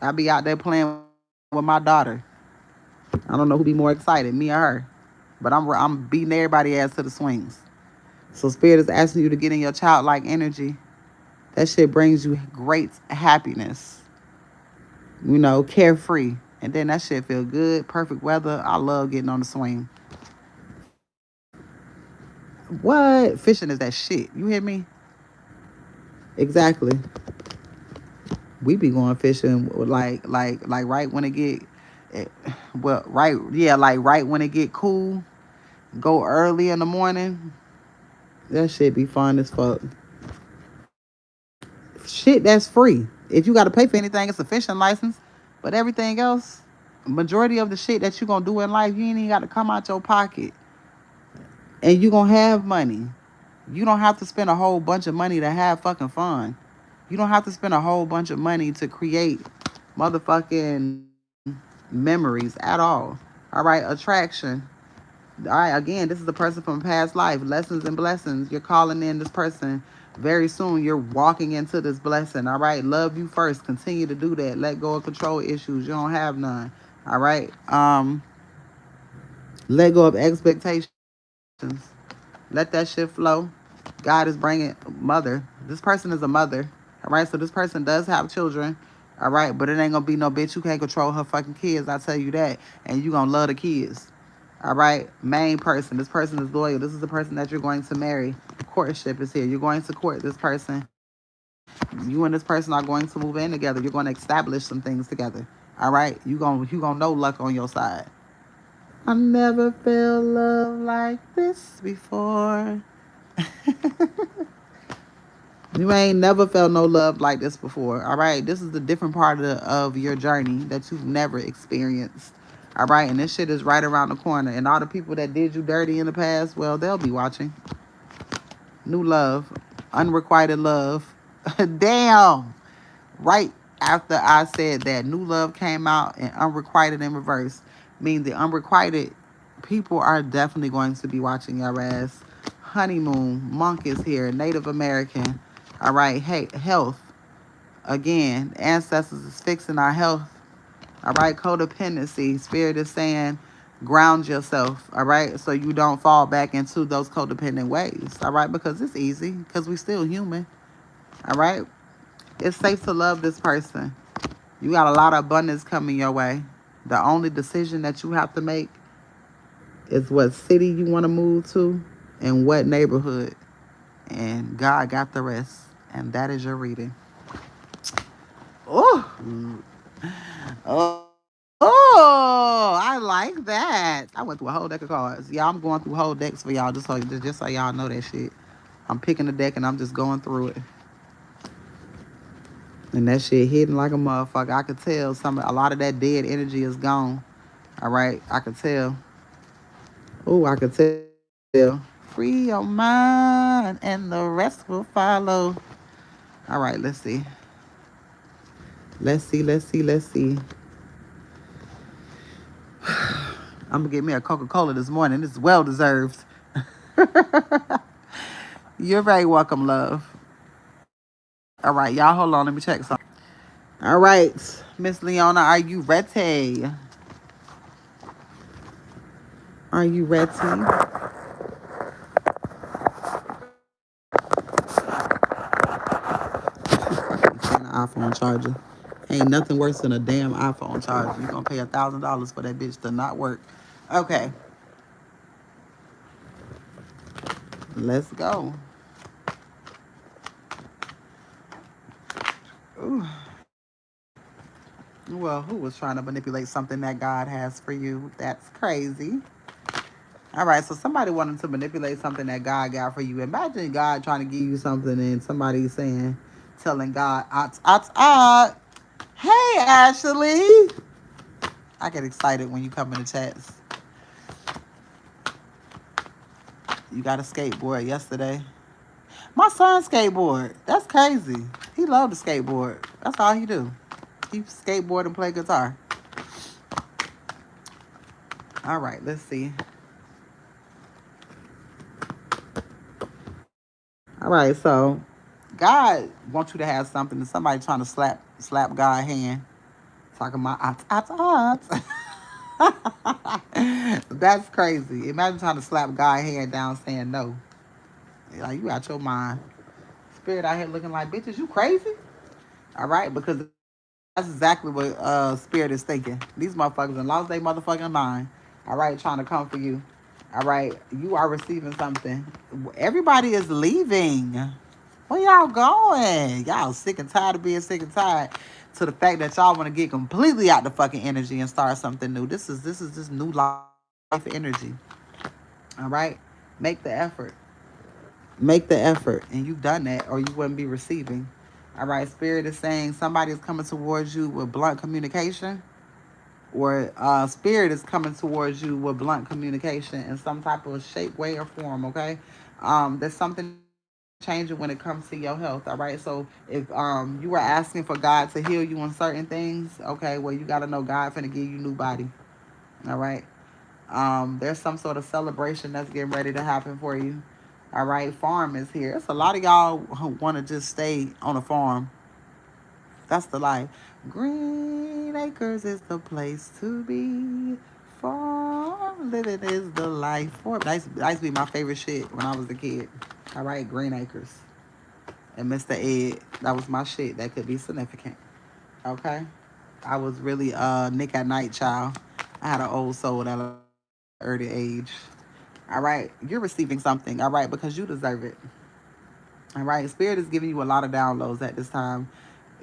I be out there playing with my daughter. I don't know who be more excited, me or her. But I'm beating everybody ass to the swings. So Spirit is asking you to get in your childlike energy. That shit brings you great happiness. You know, carefree. And then that shit feel good. Perfect weather. I love getting on the swing. What? Fishing is that shit. You hear me? Exactly. We be going fishing like right when it get right when it get cool. Go early in the morning. That shit be fun as fuck. Shit that's free. If you gotta pay for anything, it's a fishing license. But everything else, majority of the shit that you gonna do in life, you ain't even gotta come out your pocket. And you gonna have money. You don't have to spend a whole bunch of money to have fucking fun. You don't have to spend a whole bunch of money to create motherfucking memories at all. All right, attraction. All right, again, this is a person from past life. Lessons and blessings. You're calling in this person very soon. You're walking into this blessing. All right, love you first. Continue to do that. Let go of control issues. You don't have none. All right. Let go of expectations. Let that shit flow. God is bringing mother. This person is a mother. All right. So this person does have children. All right. But it ain't going to be no bitch who can't control her fucking kids. I tell you that. And you going to love the kids. All right. Main person. This person is loyal. This is the person that you're going to marry. Courtship is here. You're going to court this person. You and this person are going to move in together. You're going to establish some things together. All right. You gonna know luck on your side. I never felt love like this before. You ain't never felt no love like this before. All right. This is a different part of your journey that you've never experienced. All right. And this shit is right around the corner. And all the people that did you dirty in the past, well, they'll be watching. New love. Unrequited love. Damn. Right after I said that, new love came out and unrequited in reverse. Means the unrequited people are definitely going to be watching your ass. Honeymoon. Monk is here. Native American. All right. Hey, health. Again, ancestors is fixing our health. All right. Codependency. Spirit is saying ground yourself. All right. So you don't fall back into those codependent ways. All right. Because it's easy. Because we still human. All right. It's safe to love this person. You got a lot of abundance coming your way. The only decision that you have to make is what city you want to move to and what neighborhood. And God got the rest. And that is your reading. Oh, oh, I like that. I went through a whole deck of cards. Yeah, I'm going through whole decks for y'all just so y'all know that shit. I'm picking the deck and I'm just going through it. And that shit hidden like a motherfucker. I could tell a lot of that dead energy is gone. All right, I could tell. Oh, I could tell. Free your mind and the rest will follow. All right, let's see. Let's see. I'm gonna get me a Coca-Cola this morning. It's well deserved. You're very welcome, love. All right, y'all, hold on. Let me check something. All right, Miss Leona, are you ready? Are you ready? iPhone charger. Ain't nothing worse than a damn iPhone charger. You're gonna pay $1,000 for that bitch to not work. Okay. Let's go. Ooh. Well, who was trying to manipulate something that God has for you? That's crazy. All right, so somebody wanted to manipulate something that God got for you. Imagine God trying to give you something and somebody telling God, hey, Ashley. I get excited when you come in the chats. You got a skateboard yesterday. My son skateboard. That's crazy. He loved to skateboard. That's all he do. He skateboard and play guitar. All right, let's see. All right, so God wants you to have something. Somebody trying to slap God's hand. Talking about That's crazy. Imagine trying to slap God's hand down saying no. Like, you out your mind. Spirit out here looking like, bitches, you crazy? All right, because that's exactly what Spirit is thinking. These motherfuckers done lost their motherfucking mind. All right, trying to come for you. All right, you are receiving something. Everybody is leaving. Where y'all going? Y'all sick and tired of being sick and tired to the fact that y'all want to get completely out the fucking energy and start something new. This is this new life energy. All right, make the effort. Make the effort, and you've done that, or you wouldn't be receiving. All right, Spirit is saying somebody is coming towards you with blunt communication, or Spirit is coming towards you with blunt communication in some type of shape, way, or form. Okay, there's something changing when it comes to your health. All right, so if you were asking for God to heal you on certain things, okay, well, you got to know God finna give you new body. All right, there's some sort of celebration that's getting ready to happen for you. All right, farm is here. It's a lot of y'all who want to just stay on a farm. That's the life. Green Acres is the place to be. Farm living is the life. Farm. That used to be my favorite shit when I was a kid. All right, Green Acres. And Mr. Ed, that was my shit. That could be significant. Okay? I was really Nick at Night child. I had an old soul at an early age. All right? You're receiving something, all right, because you deserve it. All right? Spirit is giving you a lot of downloads at this time.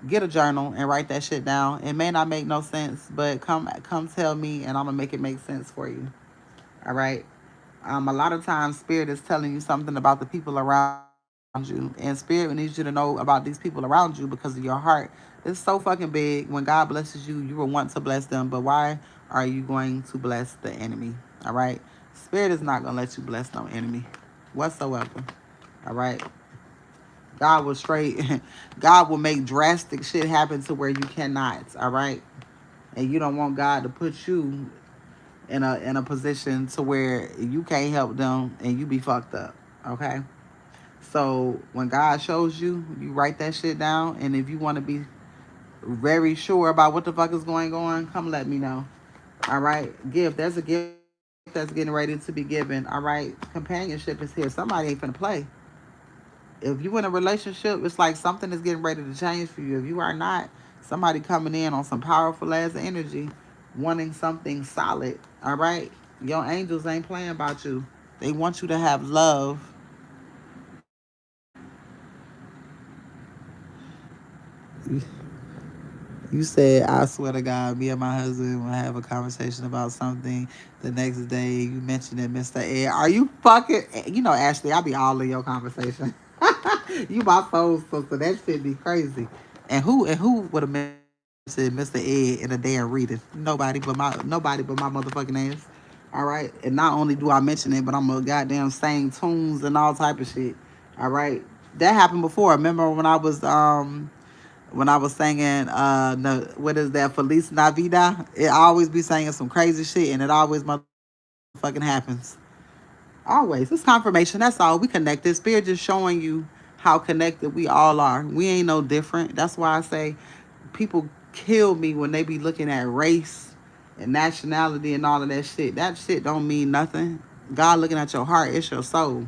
Get a journal and write that shit down. It may not make no sense, but come tell me and I'm gonna make it make sense for you. All right. A lot of times Spirit is telling you something about the people around you. And Spirit needs you to know about these people around you because of your heart. It's so fucking big. When God blesses you, you will want to bless them. But why are you going to bless the enemy? All right. Spirit is not gonna let you bless no enemy whatsoever. All right. God will God will make drastic shit happen to where you cannot, all right? And you don't want God to put you in a position to where you can't help them and you be fucked up, okay? So when God shows you, you write that shit down, and if you want to be very sure about what the fuck is going on, come let me know. All right? There's a gift that's getting ready to be given, all right? Companionship is here. Somebody ain't finna play. If you in a relationship, it's like something is getting ready to change for you. If you are not, somebody coming in on some powerful ass energy, wanting something solid. All right, your angels ain't playing about you. They want you to have love. You said, I swear to God, me and my husband will have a conversation about something. The next day, you mentioned it, Mr. Ed. Are you fucking, you know, Ashley, I be all in your conversation. You my soul sister. That shit be crazy. And who would have mentioned Mr. Ed in a damn reading? Nobody but my motherfucking ass. All right. And not only do I mention it, but I'm a goddamn sing tunes and all type of shit. All right. That happened before. Remember when I was singing no, what is that, Feliz Navidad? It always be singing some crazy shit and it always motherfucking happens. Always. It's confirmation. That's all. We connected. Spirit just showing you how connected we all are. We ain't no different. That's why I say people kill me when they be looking at race and nationality and all of that shit. That shit don't mean nothing. God looking at your heart, it's your soul.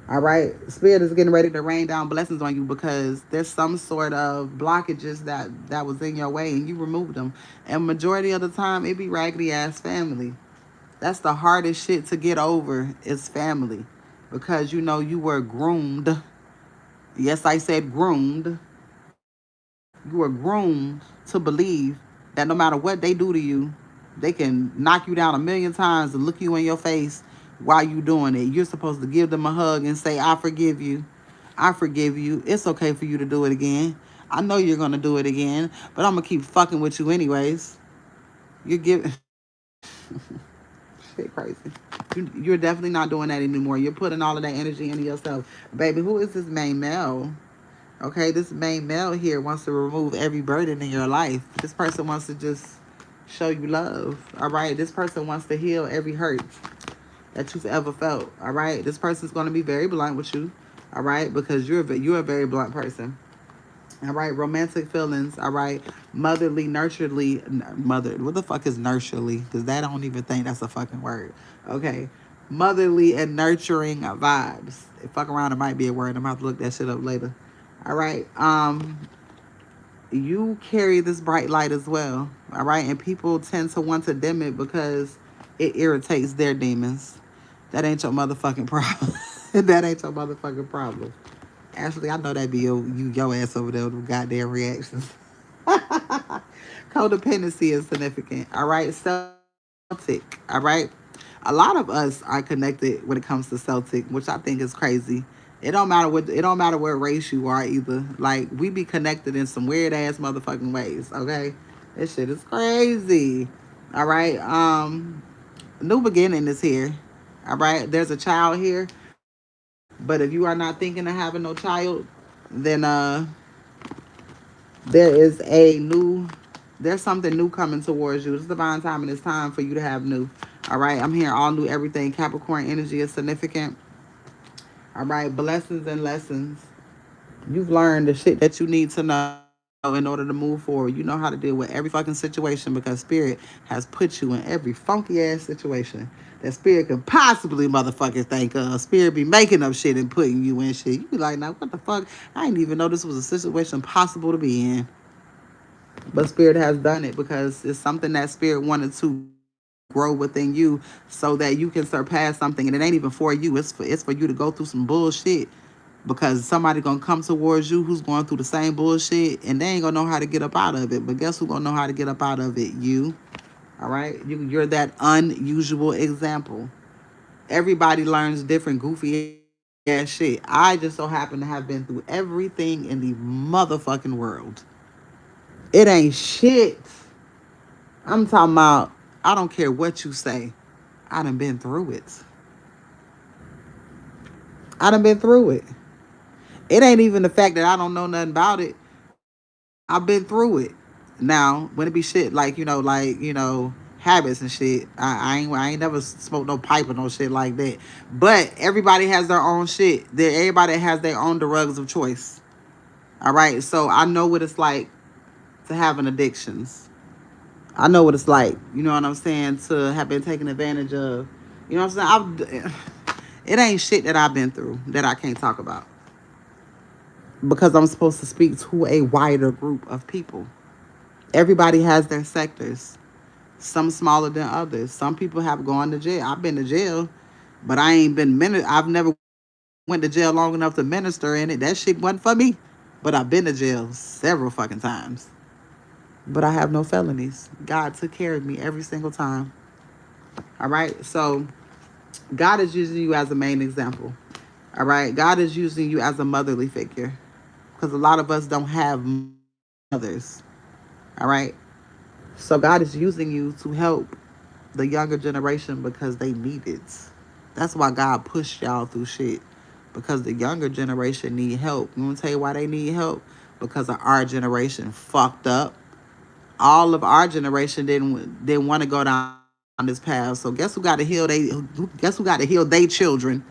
All right. Spirit is getting ready to rain down blessings on you because there's some sort of blockages that was in your way and you removed them. And majority of the time it be raggedy ass family. That's the hardest shit to get over is family. Because you know you were groomed. Yes, I said groomed. You were groomed to believe that no matter what they do to you, they can knock you down a million times and look you in your face while you doing it. You're supposed to give them a hug and say, I forgive you. I forgive you. It's okay for you to do it again. I know you're going to do it again, but I'm going to keep fucking with you anyways. You're giving... shit crazy. You're definitely not doing that anymore. You're putting all of that energy into yourself. Baby, who is this main male? Okay, this main male here wants to remove every burden in your life. This person wants to just show you love. All right, this person wants to heal every hurt that you've ever felt. All right, this person's going to be very blunt with you. All right, because you're a very blunt person. All right, romantic feelings. All right, motherly, nurturely, mother. What the fuck is nurturely? Because that I don't even think that's a fucking word. Okay, motherly and nurturing vibes. If fuck around, it might be a word. I'm gonna have to look that shit up later. All right. You carry this bright light as well. All right, and people tend to want to dim it because it irritates their demons. That ain't your motherfucking problem. That ain't your motherfucking problem. Ashley, I know that be your ass over there with goddamn reactions. Codependency is significant. All right, Celtic. All right, a lot of us are connected when it comes to Celtic, which I think is crazy. It don't matter what race you are either. Like we be connected in some weird ass motherfucking ways. Okay, this shit is crazy. All right, new beginning is here. All right, there's a child here. But if you are not thinking of having no child, then there is there's something new coming towards you. It's divine time and it's time for you to have new. All right, I'm hearing all new everything. Capricorn energy is significant. All right, blessings and lessons. You've learned the shit that you need to know in order to move forward. You know how to deal with every fucking situation because spirit has put you in every funky ass situation that spirit could possibly motherfucking think of. Spirit be making up shit and putting you in shit. You be like, now what the fuck? I didn't even know this was a situation possible to be in. But spirit has done it because it's something that spirit wanted to grow within you so that you can surpass something, and it ain't even for you. It's for you to go through some bullshit because somebody gonna come towards you who's going through the same bullshit and they ain't gonna know how to get up out of it. But guess who gonna know how to get up out of it? You. All right, you're that unusual example. Everybody learns different goofy ass shit. I just so happen to have been through everything in the motherfucking world. It ain't shit. I'm talking about, I don't care what you say. I done been through it. I done been through it. It ain't even the fact that I don't know nothing about it. I've been through it. Now, when it be shit habits and shit, I ain't never smoked no pipe or no shit like that. But everybody has their own shit. Everybody has their own drugs of choice. All right, so I know what it's like to having addictions. I know what it's like. You know what I'm saying? To have been taken advantage of. You know what I'm saying? It ain't shit that I've been through that I can't talk about because I'm supposed to speak to a wider group of people. Everybody has their sectors, some smaller than others. Some people have gone to jail. I've been to jail, but I ain't been I've never went to jail long enough to minister in it. That shit wasn't for me. But I've been to jail several fucking times. But I have no felonies. God took care of me every single time. All right? So God is using you as a main example. All right? God is using you as a motherly figure. Because a lot of us don't have mothers. All right? So God is using you to help the younger generation because they need it. That's why God pushed y'all through shit. Because the younger generation need help. You want to tell you why they need help? Because of our generation fucked up. All of our generation didn't want to go down this path. So guess who got to heal their children?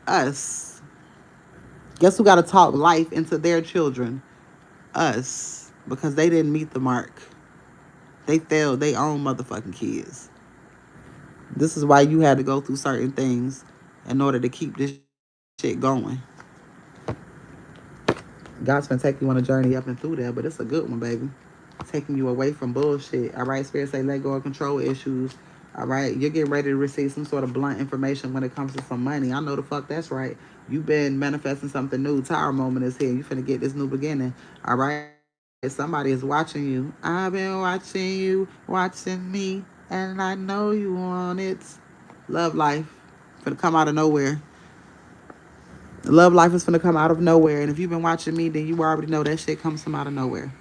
Us. Guess who got to talk life into their children? Us. Because they didn't meet the mark. They failed their own motherfucking kids. This is why you had to go through certain things in order to keep this shit going. God's gonna take you on a journey up and through there, but it's a good one, baby. Taking you away from bullshit. All right, Spirit say let go of control issues. All right, you're getting ready to receive some sort of blunt information when it comes to some money. I know the fuck that's right. You've been manifesting something new. Tower moment is here. You finna get this new beginning. All right, somebody is watching you. I've been watching you, watching me, and I know you want it. Love life. Finna come out of nowhere. Love life is finna come out of nowhere. And if you've been watching me, then you already know that shit comes from out of nowhere.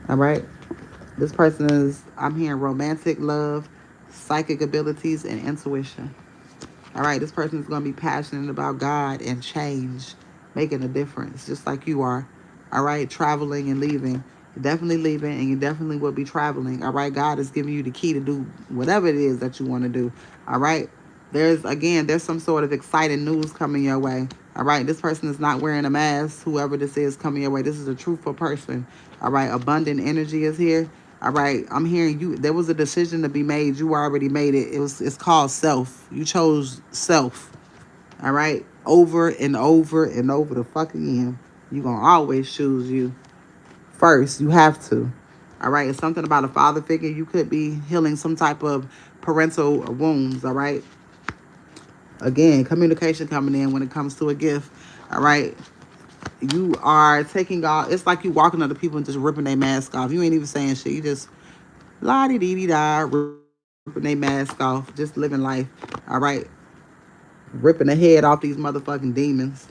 All right? This person is, I'm hearing romantic love, psychic abilities, and intuition. All right, this person is going to be passionate about God and change, making a difference, just like you are. All right, traveling and leaving. You're definitely leaving, and you definitely will be traveling. All right, God is giving you the key to do whatever it is that you want to do. All right, there's some sort of exciting news coming your way. All right, this person is not wearing a mask. Whoever this is coming your way, this is a truthful person. All right, abundant energy is here. All right, I'm hearing you. There was a decision to be made. You already made it. It's called self. You chose self. All right, over and over and over the fucking again. You gonna always choose you first. You have to. All right, it's something about a father figure. You could be healing some type of parental wounds. All right. Again, communication coming in when it comes to a gift. All right. You are taking off. It's like you walking up to people and just ripping their mask off. You ain't even saying shit. You just la di di di da, ripping their mask off, just living life. All right, ripping the head off these motherfucking demons.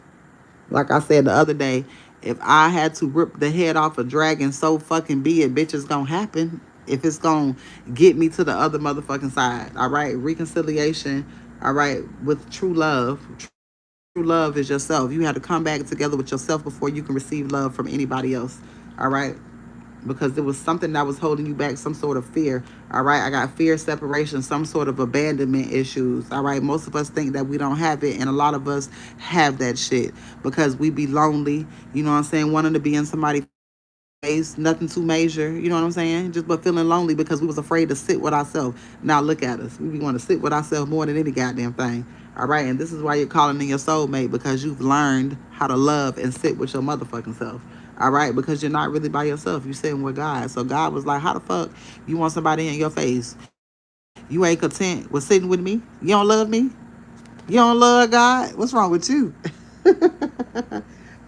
Like I said the other day, if I had to rip the head off a dragon, so fucking be it, bitch. It's gonna happen. If it's gonna get me to the other motherfucking side. All right, reconciliation. All right, with true love. True love is yourself. You have to come back together with yourself before you can receive love from anybody else. All right, because there was something that was holding you back, some sort of fear. All right, I got fear, separation, some sort of abandonment issues. All right, most of us think that we don't have it, and a lot of us have that shit because we be lonely. You know what I'm saying? Wanting to be in somebody's face, nothing too major. You know what I'm saying? Just but feeling lonely because we was afraid to sit with ourselves. Now look at us. We want to sit with ourselves more than any goddamn thing. All right, and this is why you're calling in your soulmate, because you've learned how to love and sit with your motherfucking self. All right, because you're not really by yourself. You're sitting with God. So God was like, how the fuck you want somebody in your face? You ain't content with sitting with me? You don't love me? You don't love God? What's wrong with you?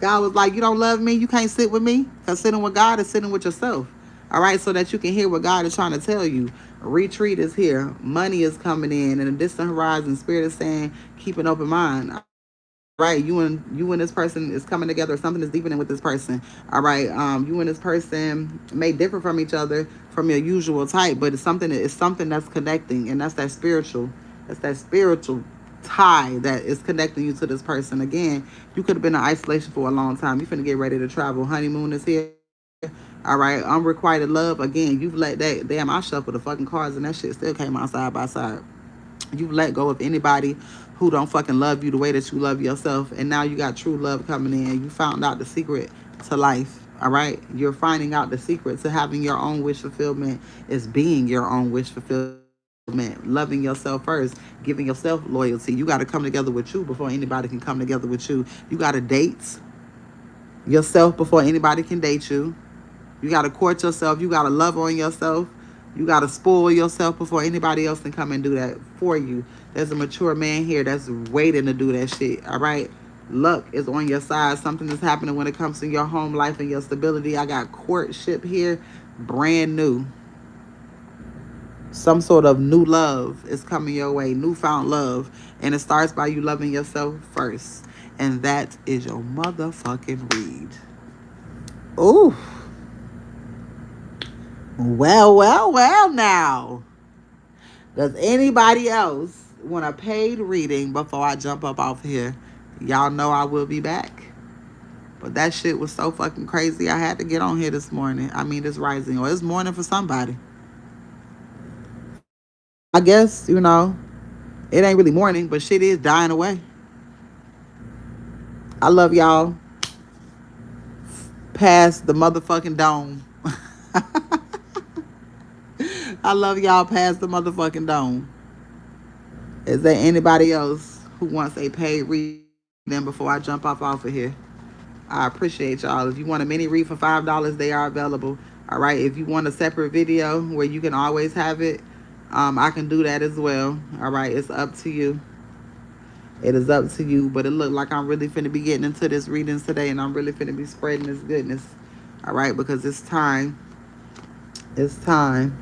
God was like, you don't love me? You can't sit with me? Because sitting with God is sitting with yourself. All right, so that you can hear what God is trying to tell you. Retreat is here. Money is coming in. And a distant horizon, Spirit is saying, keep an open mind. Right, you and this person is coming together. Something is deepening with this person. All right, you and this person may differ from each other from your usual type, but it's something that's connecting, and that's that spiritual. That's that spiritual tie that is connecting you to this person. Again, you could have been in isolation for a long time. You finna get ready to travel. Honeymoon is here. All right, unrequited love. Again, you've let that. Damn, I shuffled the fucking cards, and that shit still came out side by side. You've let go of anybody who don't fucking love you the way that you love yourself. And now you got true love coming in. You found out the secret to life. All right. You're finding out the secret to having your own wish fulfillment is being your own wish fulfillment. Loving yourself first, giving yourself loyalty. You got to come together with you before anybody can come together with you. You got to date yourself before anybody can date you. You got to court yourself. You got to love on yourself. You got to spoil yourself before anybody else can come and do that for you. There's a mature man here that's waiting to do that shit. All right. Luck is on your side. Something is happening when it comes to your home life and your stability. I got courtship here. Brand new. Some sort of new love is coming your way. Newfound love. And it starts by you loving yourself first. And that is your motherfucking read. Ooh. Well now. Does anybody else want a paid reading before I jump up off here? Y'all know I will be back. But that shit was so fucking crazy. I had to get on here this morning. I mean, this rising. Or it's morning for somebody. I guess, it ain't really morning, but shit is dying away. I love y'all. Past the motherfucking dome. I love y'all past the motherfucking dome. Is there anybody else who wants a paid reading before I jump off of here? I appreciate y'all. If you want a mini read for $5, they are available. All right. If you want a separate video where you can always have it, I can do that as well. All right. It's up to you. It is up to you. But it looked like I'm really finna be getting into this readings today, and I'm really finna be spreading this goodness. All right. Because it's time. It's time.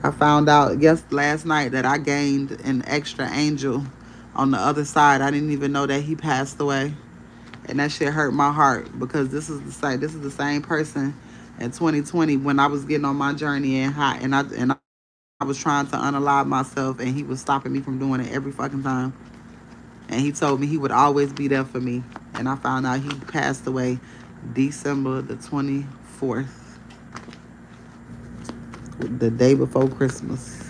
I found out last night that I gained an extra angel on the other side. I didn't even know that he passed away. And that shit hurt my heart because this is the same person in 2020 when I was getting on my journey and I I was trying to unalive myself, and he was stopping me from doing it every fucking time. And he told me he would always be there for me. And I found out he passed away December the 24th, the day before Christmas.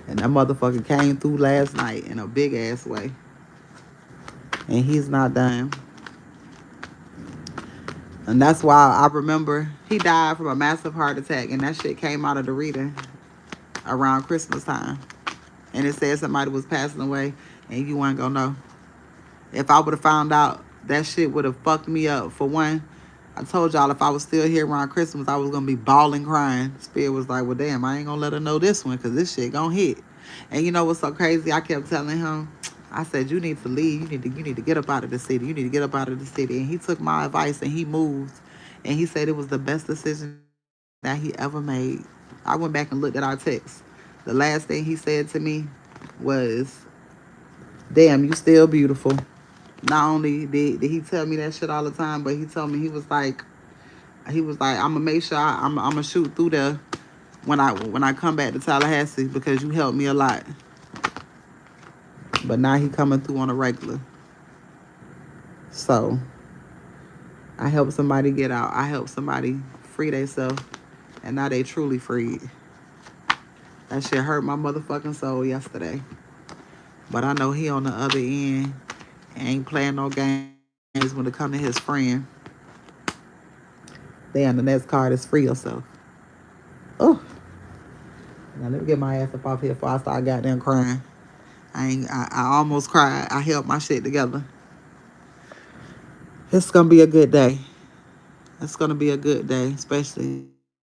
And that motherfucker came through last night in a big ass way. And he's not done. And that's why I remember he died from a massive heart attack. And that shit came out of the reading around Christmas time. And it said somebody was passing away and you weren't gonna know. If I would have found out, that shit would have fucked me up. For one, I told y'all if I was still here around Christmas, I was gonna be bawling, crying. Spirit was like, well, damn, I ain't gonna let her know this one because this shit gonna hit. And you know what's so crazy? I kept telling him, I said, you need to leave. You need to get up out of the city. You need to get up out of the city. And he took my advice and he moved. And he said it was the best decision that he ever made. I went back and looked at our text. The last thing he said to me was, damn, you still beautiful. Not only did he tell me that shit all the time, but he told me he was like, I'm gonna make sure I'm gonna shoot through there when I come back to Tallahassee because you helped me a lot. But now he coming through on a regular. So I helped somebody get out. I helped somebody free themselves, and now they truly freed. That shit hurt my motherfucking soul yesterday. But I know he on the other end ain't playing no games when it come to his friend. Damn, the next card is free yourself. Oh. Now let me get my ass up off here before I start goddamn crying. I almost cried. I held my shit together. It's gonna be a good day. It's gonna be a good day, especially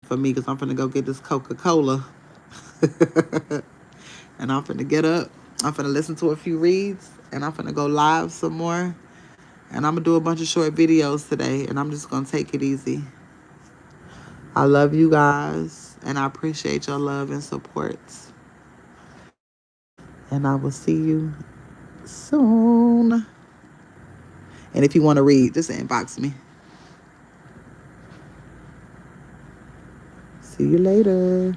for me, because I'm finna go get this Coca-Cola. And I'm finna get up. I'm finna listen to a few reads. And I'm finna go live some more. And I'm gonna do a bunch of short videos today. And I'm just gonna take it easy. I love you guys. And I appreciate your love and support. And I will see you soon. And if you want to read, just inbox me. See you later.